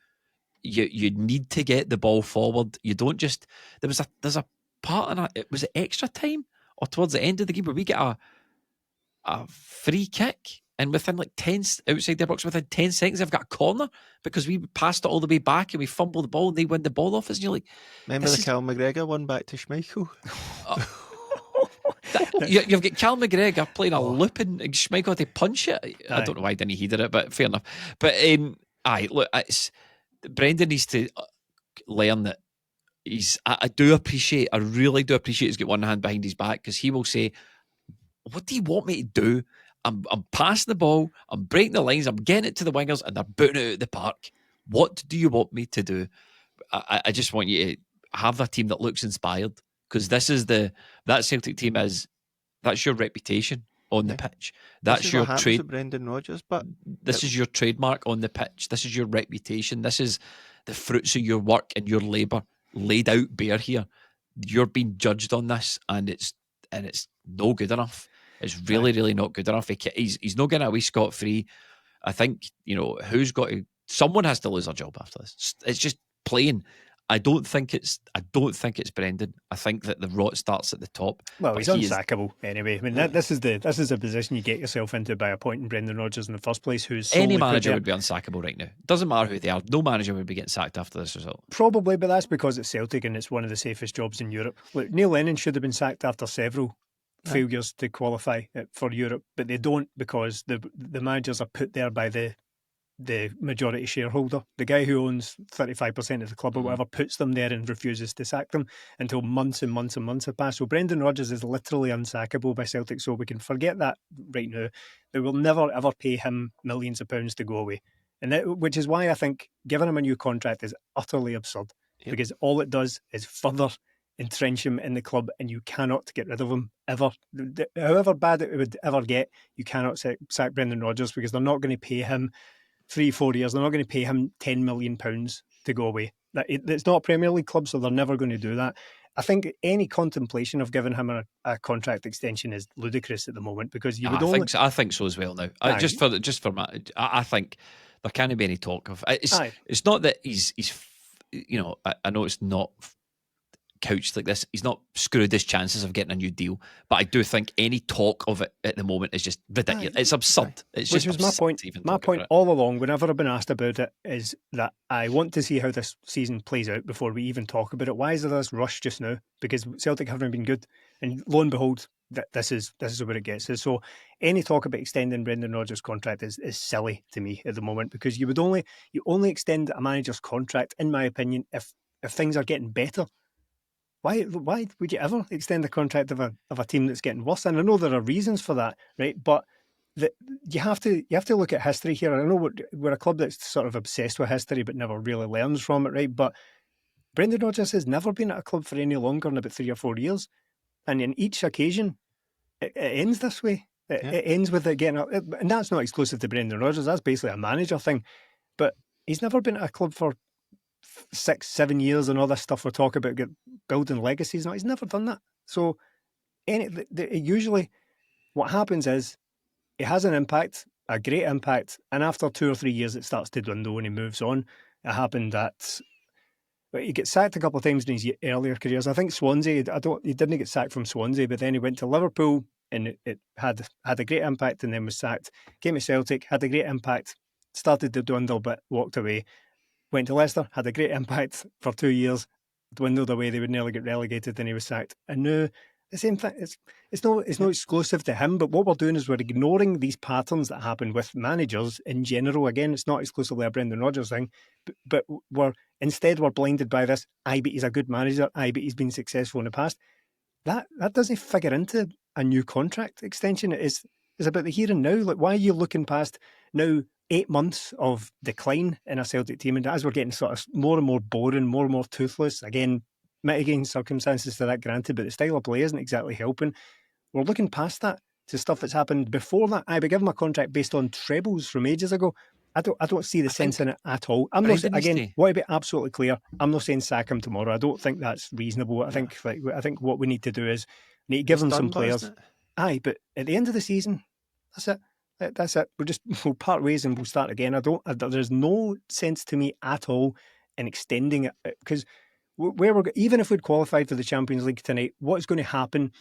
You need to get the ball forward. You don't just. There's a part in it. Was it extra time or towards the end of the game where we get a free kick and within like 10 outside their box within 10 seconds they've got a corner because we passed it all the way back and we fumbled the ball and they win the ball off us and you're like, remember the Cal McGregor one back to Schmeichel? You've got Cal McGregor playing a loop and Schmeichel had to punch it. I don't know why didn't he did it, but fair enough. But look, Brendan needs to learn that I really do appreciate he's got one hand behind his back because he will say, what do you want me to do? I'm passing the ball, I'm breaking the lines, I'm getting it to the wingers and they're booting it out of the park. What do you want me to do? I just want you to have a team that looks inspired because that Celtic team that's your reputation on the pitch. That's your trade. Brendan Rodgers, but this is your trademark on the pitch. This is your reputation. This is the fruits of your work and your labour laid out bare here. You're being judged on this, and it's no good enough. It's really not good enough. He's not getting away scot-free. I think someone has to lose their job after this. It's just plain. I don't think it's Brendan. I think that the rot starts at the top. Well, he's unsackable anyway. I mean, this is a position you get yourself into by appointing Brendan Rodgers in the first place. Any manager would be unsackable right now. Doesn't matter who they are. No manager would be getting sacked after this result. Probably, but that's because it's Celtic and it's one of the safest jobs in Europe. Look, Neil Lennon should have been sacked after several failures to qualify for Europe, but they don't because the managers are put there by the majority shareholder. The guy who owns 35% of the club or whatever puts them there and refuses to sack them until months and months and months have passed. So Brendan Rodgers is literally unsackable by Celtic, so we can forget that right now. They will never ever pay him millions of pounds to go away, which is why I think giving him a new contract is utterly absurd, because all it does is further entrench him in the club, and you cannot get rid of him ever. However bad it would ever get, you cannot sack Brendan Rodgers because they're not going to pay him 3-4 years. They're not going to pay him £10 million to go away. It's not a Premier League club, so they're never going to do that. I think any contemplation of giving him a contract extension is ludicrous at the moment because you would I think so as well now. I think there can't be any talk of it's not that he's I know it's not couched like this. He's not screwed his chances of getting a new deal, but I do think any talk of it at the moment is just ridiculous. It's absurd. Which was my point. My point all along, whenever I've been asked about it, is that I want to see how this season plays out before we even talk about it. Why is there this rush just now? Because Celtic haven't been good, and lo and behold, this is where it gets. So any talk about extending Brendan Rodgers' contract is silly to me at the moment, because you only extend a manager's contract, in my opinion, if things are getting better. Why would you ever extend the contract of a team that's getting worse? And I know there are reasons for that, right? But you have to look at history here. I know we're a club that's sort of obsessed with history but never really learns from it, right? But Brendan Rodgers has never been at a club for any longer than about 3 or 4 years. And in each occasion, it ends this way. It ends with it getting up. And that's not exclusive to Brendan Rodgers. That's basically a manager thing. But he's never been at a club for 6-7 years and all this stuff we're talking about building legacies. No, he's never done that. So usually what happens is it has an impact, a great impact, and after 2 or 3 years it starts to dwindle and he moves on. It happened he gets sacked a couple of times in his earlier careers. I think Swansea, he didn't get sacked from Swansea, but then he went to Liverpool and it had a great impact and then was sacked. Came to Celtic, had a great impact, started to dwindle but walked away. Went to Leicester, had a great impact for 2 years, dwindled away, they would nearly get relegated, and he was sacked. And now, the same thing, it's not exclusive to him, but what we're doing is we're ignoring these patterns that happen with managers in general. Again, it's not exclusively a Brendan Rodgers thing, but we're blinded by this. I bet he's a good manager, I bet he's been successful in the past. that doesn't figure into a new contract extension. It's about the here and now. Like, why are you looking past now 8 months of decline in a Celtic team, and as we're getting sort of more and more boring, more and more toothless, again, mitigating circumstances to that granted, but the style of play isn't exactly helping. We're looking past that to stuff that's happened before that. I would give him a contract based on trebles from ages ago. I don't see the sense in it at all. I'm not again. Want to be absolutely clear. I'm not saying sack him tomorrow. I don't think that's reasonable. I think what we need to do is we need to give him some players. Aye, but at the end of the season, that's it. That's it. We'll part ways and we'll start again. There's no sense to me at all in extending it, because even if we'd qualified for the Champions League tonight, what's going to happen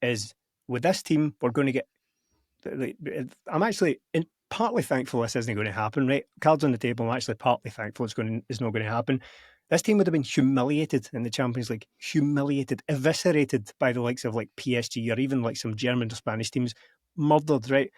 is with this team, we're going to get. I'm actually partly thankful this isn't going to happen. Right, cards on the table. I'm actually partly thankful it's not going to happen. This team would have been humiliated in the Champions League, eviscerated by the likes of like PSG or even like some German or Spanish teams, murdered. Right.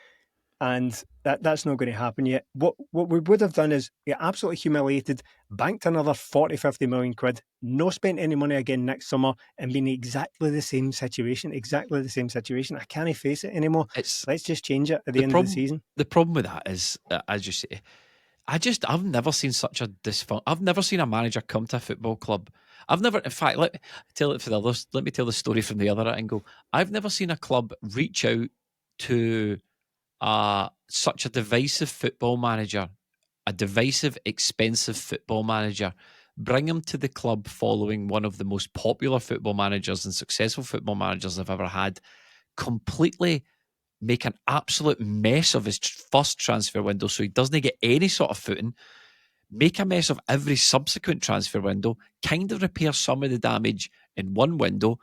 And that's not going to happen yet. What we would have done is get absolutely humiliated, banked another 40, 50 million quid, no spent any money again next summer, and been exactly the same situation. I can't face it anymore. Let's just change it at the end of the season. The problem with that is, as you say, I've never seen such a I've never seen a manager come to a football club. I've never, in fact, let me tell the story from the other angle. I've never seen a club reach out to such a divisive football manager, a divisive, expensive football manager, bring him to the club following one of the most popular football managers and successful football managers I've ever had, completely make an absolute mess of his first transfer window so he doesn't get any sort of footing, make a mess of every subsequent transfer window, kind of repair some of the damage in one window,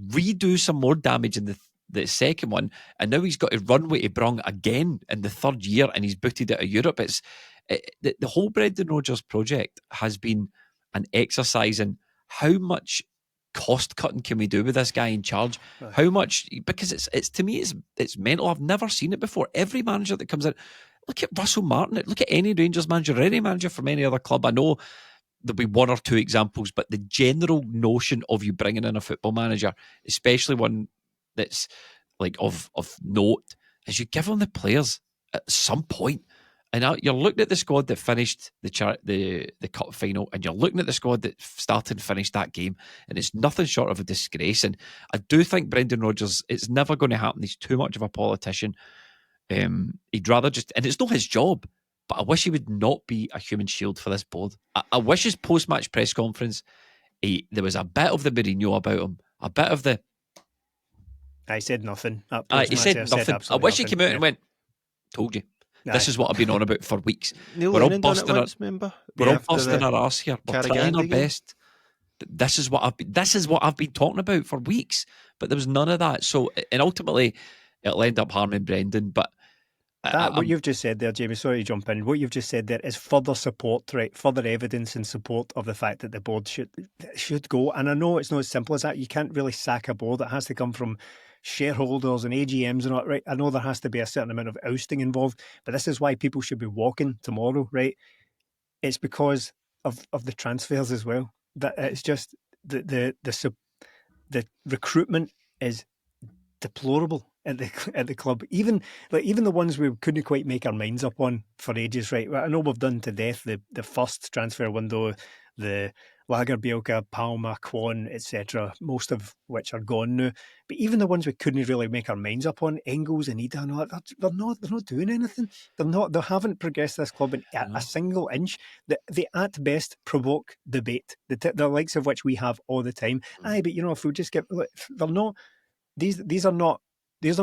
redo some more damage in the second one, and now he's got to runway to Brong again in the third year, and he's booted out of Europe. The whole Brendan Rodgers project has been an exercise in how much cost cutting can we do with this guy in charge? Right. How much? Because it's to me it's mental. I've never seen it before. Every manager that comes in, look at Russell Martin. Look at any Rangers manager, or any manager from any other club. I know there'll be one or two examples, but the general notion of you bringing in a football manager, especially one that's like of note, is you give them the players at some point. And now you're looking at the squad that finished the cup final, and you're looking at the squad that started and finished that game, and it's nothing short of a disgrace. And I do think Brendan Rodgers, it's never going to happen. He's too much of a politician. He'd rather just, and it's not his job, but I wish he would not be a human shield for this board. I wish his post-match press conference, there was a bit of the Mourinho about him, a bit of the... I said nothing. He said nothing. I wish he came out and went, told you. This is what I've been on about for weeks. We're all busting our arse here. We're trying our best. This is what I've been talking about for weeks. But there was none of that. So, and ultimately, it'll end up harming Brendan. But what you've just said there, Jamie, sorry to jump in. What you've just said there is further support, right? Further evidence and support of the fact that the board should go. And I know it's not as simple as that. You can't really sack a board. It has to come from shareholders and AGMs and all, right? I know there has to be a certain amount of ousting involved, but this is why people should be walking tomorrow, right? It's because of the transfers as well. That it's just the recruitment is deplorable at the club. Even the ones we couldn't quite make our minds up on for ages, right? I know we've done to death the first transfer window, the Lagerbielke, Palma, Kwon, etc., most of which are gone now. But even the ones we couldn't really make our minds up on, Engels and Ida and all that, they're not doing anything. They haven't progressed this club in a single inch. They at best provoke debate, the likes of which we have all the time. Aye, but if we just they're not. These are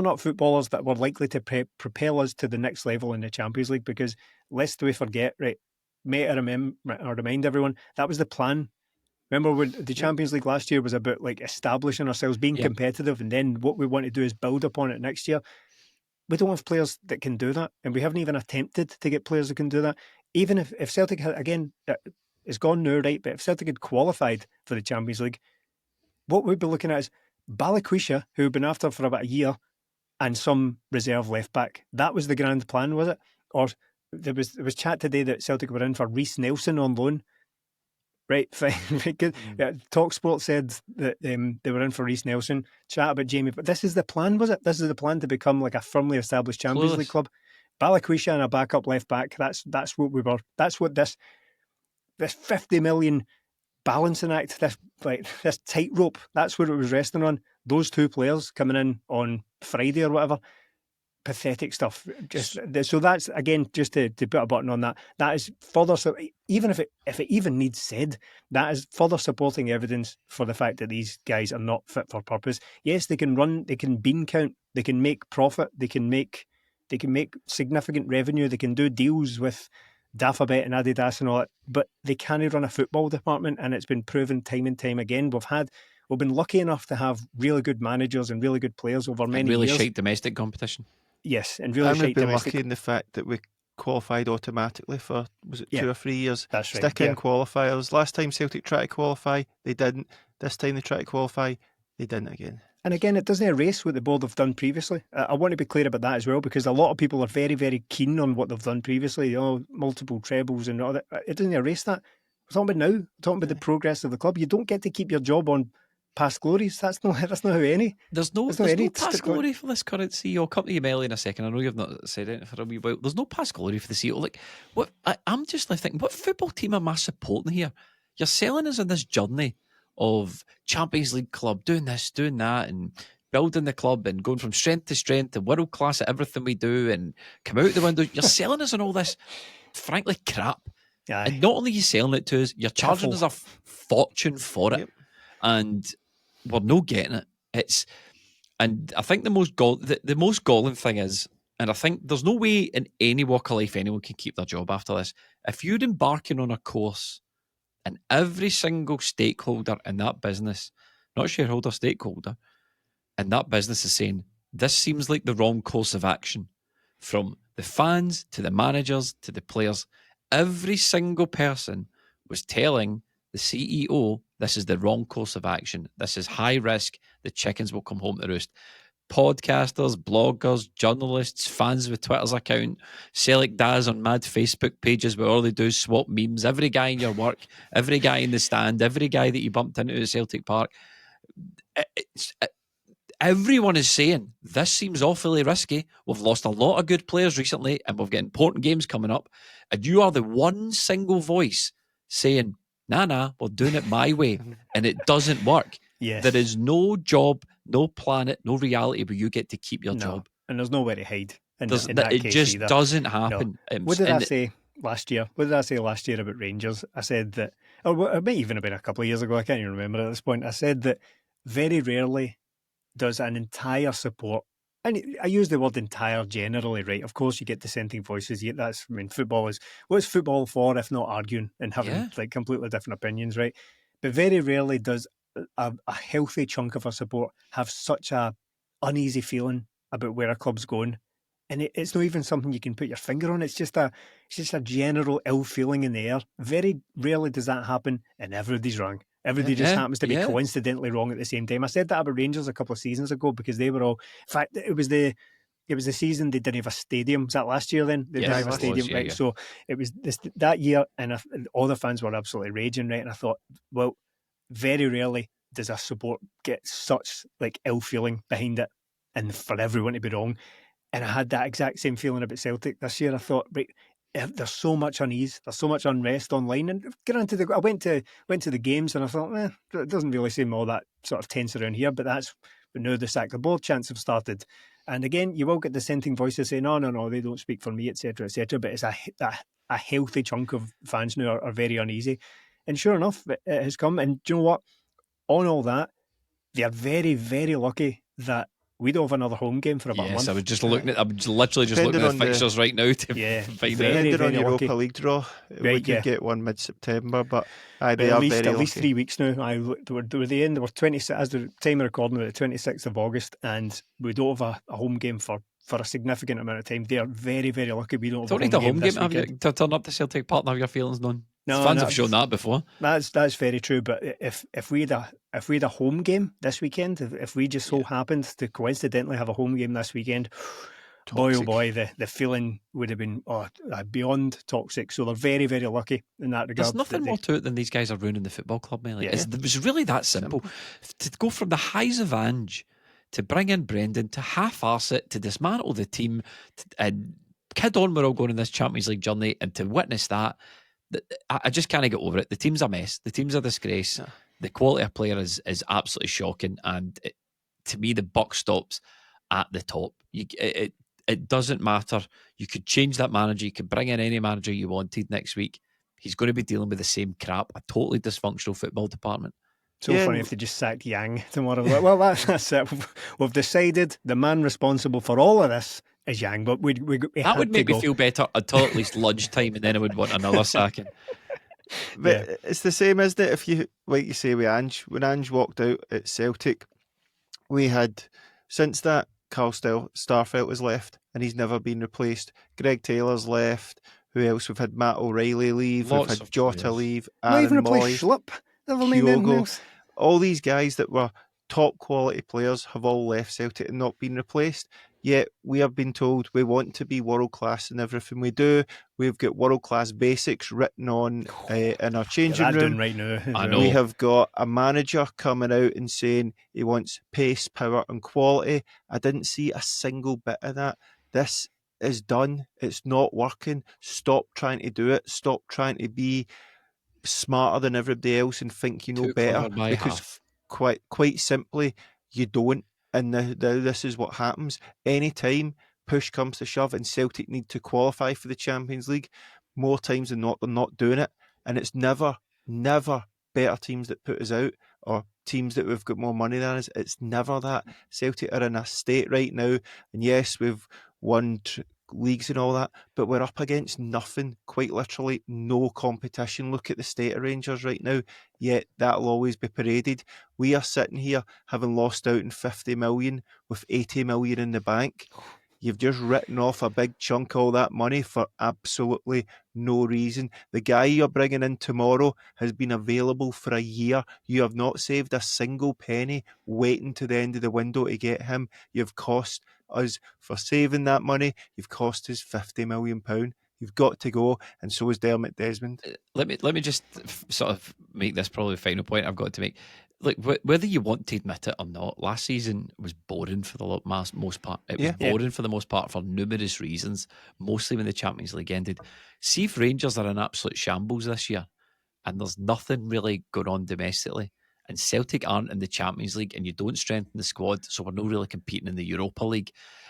not footballers that were likely to propel us to the next level in the Champions League, because lest we forget, right, remind everyone, that was the plan. Remember when the Champions League last year was about like establishing ourselves, being competitive, and then what we want to do is build upon it next year. We don't have players that can do that, and we haven't even attempted to get players that can do that. Even if Celtic had, again, it's gone now, right, but if Celtic had qualified for the Champions League, what we'd be looking at is Balikwisha, who had been after for about a year, and some reserve left back. That was the grand plan, was it? Or there was chat today that Celtic were in for Reece Nelson on loan. Right, fine. Good. Yeah, TalkSport said that they were in for Reece Nelson. Chat about Jamie, but this is the plan, was it? This is the plan to become like a firmly established Champions League Clueless. club. Balakwisha and a backup left back. That's what we were. That's what this 50 million balancing act, this tightrope. That's what it was resting on. Those two players coming in on Friday or whatever. Pathetic stuff. So that's again just to put a button on that. That is further. Even if it even needs said, that is further supporting evidence for the fact that these guys are not fit for purpose. Yes, they can run. They can bean count. They can make profit. They can make significant revenue. They can do deals with Dafabet and Adidas and all that. But they can't run a football department, and it's been proven time and time again. We've been lucky enough to have really good managers and really good players over many really years. shite domestic competition. Yes, and really and we've shite been domestic. lucky in the fact that we qualified automatically for, was it 2 or 3 years? That's right. Stick in qualifiers. Last time Celtic tried to qualify, they didn't. This time they tried to qualify, they didn't again. And again, it doesn't erase what the board have done previously. I want to be clear about that as well, because a lot of people are very, very keen on what they've done previously. Multiple trebles and all that. It doesn't erase that. We're talking about now. We're talking about the progress of the club. You don't get to keep your job on past glories. That's not how any. There's no any past glory for this current CEO. I'll come to you, Melly, in a second. I know you've not said it for a wee while. There's no past glory for the CEO. Like, what? I'm just like thinking, what football team am I supporting here? You're selling us on this journey of Champions League club, doing this, doing that, and building the club and going from strength to strength and world class at everything we do and come out the window. You're selling us on all this, frankly, crap. Aye. And not only are you selling it to us, you're charging us a fortune for it. Yep. And we're not getting it. And I think the most galling thing is, and I think there's no way in any walk of life anyone can keep their job after this. If you're embarking on a course and every single stakeholder in that business, not shareholder, stakeholder, and that business is saying, this seems like the wrong course of action, from the fans to the managers to the players, every single person was telling the CEO, this is the wrong course of action. This is high risk. The chickens will come home to roost. Podcasters, bloggers, journalists, fans with Twitter's account, Celtic Daz on mad Facebook pages where all they do is swap memes. Every guy in your work, every guy in the stand, every guy that you bumped into at Celtic Park. Everyone is saying this seems awfully risky. We've lost a lot of good players recently and we've got important games coming up. And you are the one single voice saying, nah, we're doing it my way. And it doesn't work. Yes. There is no job, no planet, no reality where you get to keep your job. And there's nowhere to hide. In that It case just either. doesn't happen. No. What did I say last year? What did I say last year about Rangers? I said that, or it may even have been a couple of years ago, I can't even remember at this point. I said that very rarely does an entire support, and I use the word entire generally, right? Of course, you get dissenting voices. Football is, what's football for if not arguing and having like completely different opinions, right? But very rarely does a healthy chunk of our support have such a uneasy feeling about where a club's going. And it's not even something you can put your finger on. It's just a general ill feeling in the air. Very rarely does that happen, and everybody's wrong. Everybody just happens to be coincidentally wrong at the same time. I said that about Rangers a couple of seasons ago because they were all. In fact, it was the season they didn't have a stadium. Was that last year? Then they didn't have a stadium, right? So it was that year, and all the fans were absolutely raging, right? And I thought, well, very rarely does a support get such like ill feeling behind it, and for everyone to be wrong. And I had that exact same feeling about Celtic this year. I thought, right, there's so much unease, there's so much unrest online. And granted, I went to the games and I thought, it doesn't really seem all that sort of tense around here. But now the sack the board chants have started. And again, you will get dissenting voices saying, no, they don't speak for me, etc., etc. But it's a healthy chunk of fans now are very uneasy. And sure enough, it has come. And do you know what? On all that, they are very, very lucky that we don't have another home game for about a month. Yes, I was just looking at. I'm literally just looking at the fixtures right now to find out. Depending on Europa League draw, we could get one mid-September, but they are very lucky. At least 3 weeks now. They were the end. They were 20 as the time of recording, the 26th of August, and we don't have a home game for a significant amount of time. They are very, very lucky. We don't have a home game to turn up to Celtic Park and have your feelings known. No, fans have shown that before. That's very true. But if we had a home game this weekend, if we just so happened to coincidentally have a home game this weekend, boy, oh toxic. boy, the feeling would have been beyond toxic. So they're very, very lucky in that regard. There's nothing more to it than these guys are ruining the football club, mate. Yeah. It was really that simple. To go from the highs of Ange to bring in Brendan, to half-arse it, to dismantle the team, and kid on, we're all going on this Champions League journey, and to witness that, I just can't get over it. The team's a mess. The team's a disgrace. Yeah. The quality of player is absolutely shocking, and to me, the buck stops at the top. It doesn't matter. You could change that manager. You could bring in any manager you wanted next week. He's going to be dealing with the same crap. A totally dysfunctional football department. So funny if they just sacked Yang tomorrow. Well, that's it. We've decided the man responsible for all of this is Yang, but we that would make me feel better until at least lunchtime, and then I would want another sacking. But it's the same, isn't it? If you, like you say, with Ange, when Ange walked out at Celtic, we had, since that, Carl Starfelt has left and he's never been replaced. Greg Taylor's left. Who else? We've had Matt O'Reilly leave. Lots We've of had Jota players. leave. Not Aaron even replaced Moy, Schlupp. Never mind anything Kyogo. else. All these guys that were top quality players have all left Celtic and not been replaced. Yet we have been told we want to be world class in everything we do. We've got world class basics written on in our changing That room. doing right now. I know. We have got a manager coming out and saying he wants pace, power, and quality. I didn't see a single bit of that. This is done. It's not working. Stop trying to do it. Stop trying to be smarter than everybody else and think you know Too better. clever by Because half. quite simply, you don't. And this is what happens. Anytime push comes to shove and Celtic need to qualify for the Champions League, more times than not, they're not doing it. And it's never better teams that put us out or teams that we've got more money than us. It's never that. Celtic are in a state right now. And yes, we've won leagues and all that, but we're up against nothing, quite literally no competition. Look at the state of Rangers right now, yet that'll always be paraded. We are sitting here having lost out in 50 million with 80 million in the bank. You've just written off a big chunk of all that money for absolutely no reason. The guy you're bringing in tomorrow has been available for a year. You have not saved a single penny waiting to the end of the window to get him. You've cost us, for saving that money, you've cost us £50 million. You've got to go, and so is Dermot Desmond. Let me just sort of make this probably the final point I've got to make. Like, whether you want to admit it or not, last season was boring for the most part. It was boring for the most part for numerous reasons, mostly when the Champions League ended. See if Rangers are in absolute shambles this year and there's nothing really going on domestically, and Celtic aren't in the Champions League and you don't strengthen the squad, so we're not really competing in the Europa League.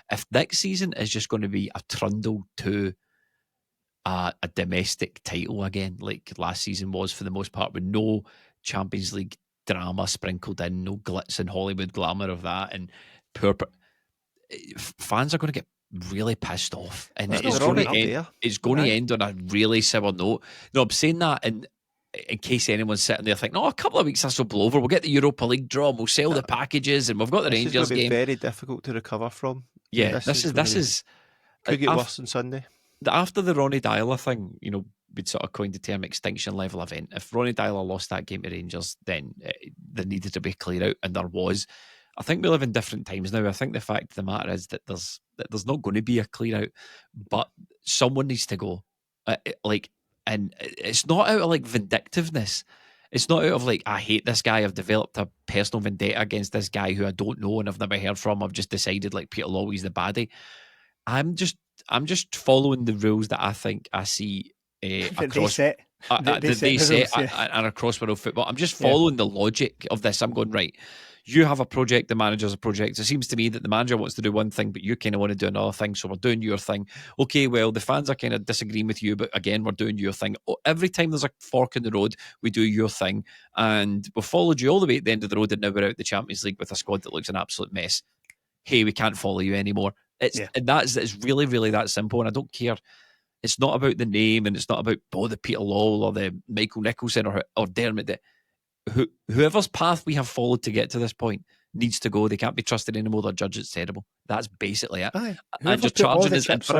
If next season is just going to be a trundle to a domestic title again, like last season was for the most part, with no Champions League drama sprinkled in, no glitz and Hollywood glamour of that, and fans are going to get really pissed off, and it's going to end on a really sour note. No, I'm saying that in case anyone's sitting there thinking, a couple of weeks this will blow over, we'll get the Europa League draw and we'll sell the packages and we've got the Rangers game. This is going to be very difficult to recover from. Yeah, this is could get worse on Sunday. After the Ronnie Dyler thing, we'd sort of coined the term extinction level event. If Ronnie Dyler lost that game to Rangers, then there needed to be a clear out, and there was. I think we live in different times now. I think the fact of the matter is that there's not going to be a clear out, but someone needs to go. And it's not out of like vindictiveness. It's not out of like, I hate this guy, I've developed a personal vendetta against this guy who I don't know and I've never heard from. I've just decided like Peter Lawley's the baddie. I'm just following the rules that I think I see across they set and across world football. I'm just following the logic of this. I'm going, right, you have a project, the manager's a project. It seems to me that the manager wants to do one thing, but you kind of want to do another thing, so we're doing your thing. Okay, well, the fans are kind of disagreeing with you, but again, we're doing your thing. Every time there's a fork in the road, we do your thing, and we've followed you all the way at the end of the road, and now we're out the Champions League with a squad that looks an absolute mess. Hey, we can't follow you anymore. It's really, really that simple, and I don't care. It's not about the name, and it's not about the Peter Lawwell or the Michael Nicholson or Dermot. Whoever's path we have followed to get to this point needs to go. They can't be trusted anymore. Their judgment's terrible. That's basically it. And you're charging us for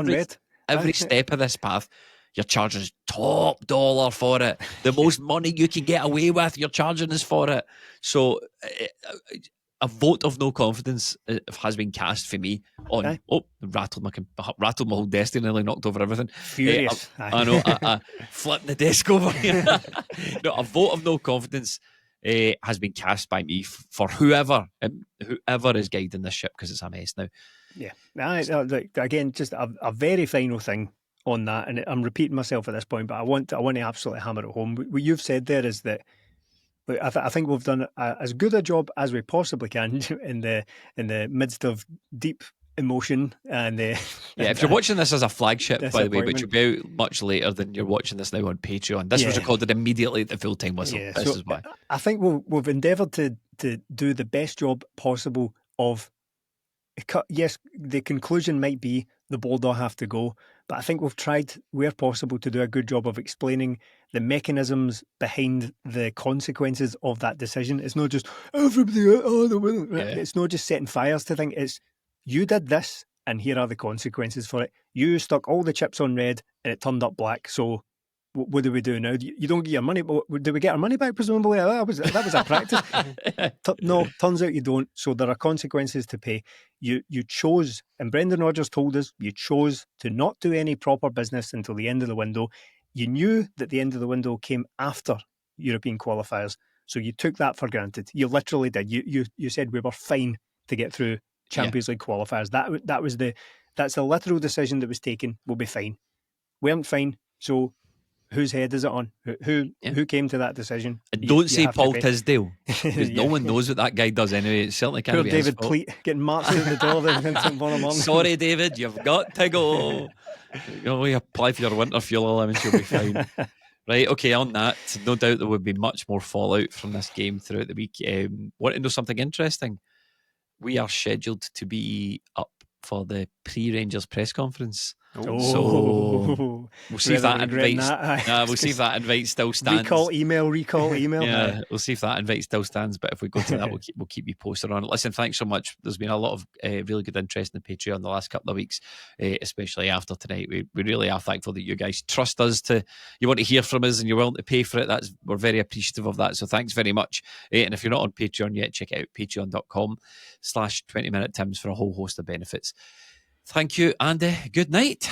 every step of this path. You're charging us top dollar for it. The most money you can get away with, you're charging us for it. So a vote of no confidence has been cast for me on. Aye. Rattled my whole desk and nearly knocked over everything. Furious. I know. I flipped the desk over. No, a vote of no confidence has been cast by me for whoever is guiding this ship, because it's a mess now. Yeah. Again, just a very final thing on that, and I'm repeating myself at this point, but I want to absolutely hammer it home. What you've said there is that, look, I think we've done as good a job as we possibly can in the midst of deep emotion and if you're watching this as a flagship, by the way, which will be out much later than you're watching this now on Patreon. This was recorded immediately at the full-time whistle. Yeah, this is why I think we've endeavoured to do the best job possible of. Yes, the conclusion might be the board will have to go, but I think we've tried, where possible, to do a good job of explaining the mechanisms behind the consequences of that decision. It's not just everybody, it's not just setting fires to things. It's, you did this, and here are the consequences for it. You stuck all the chips on red, and it turned up black. So what do we do now? You don't get your money, but do we get our money back? Presumably, that was a practice. No, turns out you don't. So there are consequences to pay. You chose, and Brendan Rodgers told us, you chose to not do any proper business until the end of the window. You knew that the end of the window came after European qualifiers, so you took that for granted. You literally did. You said we were fine to get through Champions League qualifiers. That's the literal decision that was taken. We'll be fine. We weren't fine, so whose head is it on? Who came to that decision? And don't say Paul Tisdale, because no one knows what that guy does anyway. It certainly can't be David Pleat getting marched out the door. Sorry, David, you've got to go. You apply for your winter fuel allowance, you'll be fine. Right, okay, on that, no doubt there would be much more fallout from this game throughout the week. Want to know something interesting? We are scheduled to be up for the pre-Rangers press conference. So we'll see if that invite. We'll see if that invite still stands. Recall email. Yeah, we'll see if that invite still stands. But if we go to that, we'll keep you posted on it. Listen, thanks so much. There's been a lot of really good interest in the Patreon the last couple of weeks, especially after tonight. We really are thankful that you guys trust us. You want to hear from us and you're willing to pay for it. We're very appreciative of that. So thanks very much. And if you're not on Patreon yet, check it out, patreon.com/20minute Tims for a whole host of benefits. Thank you, and good night.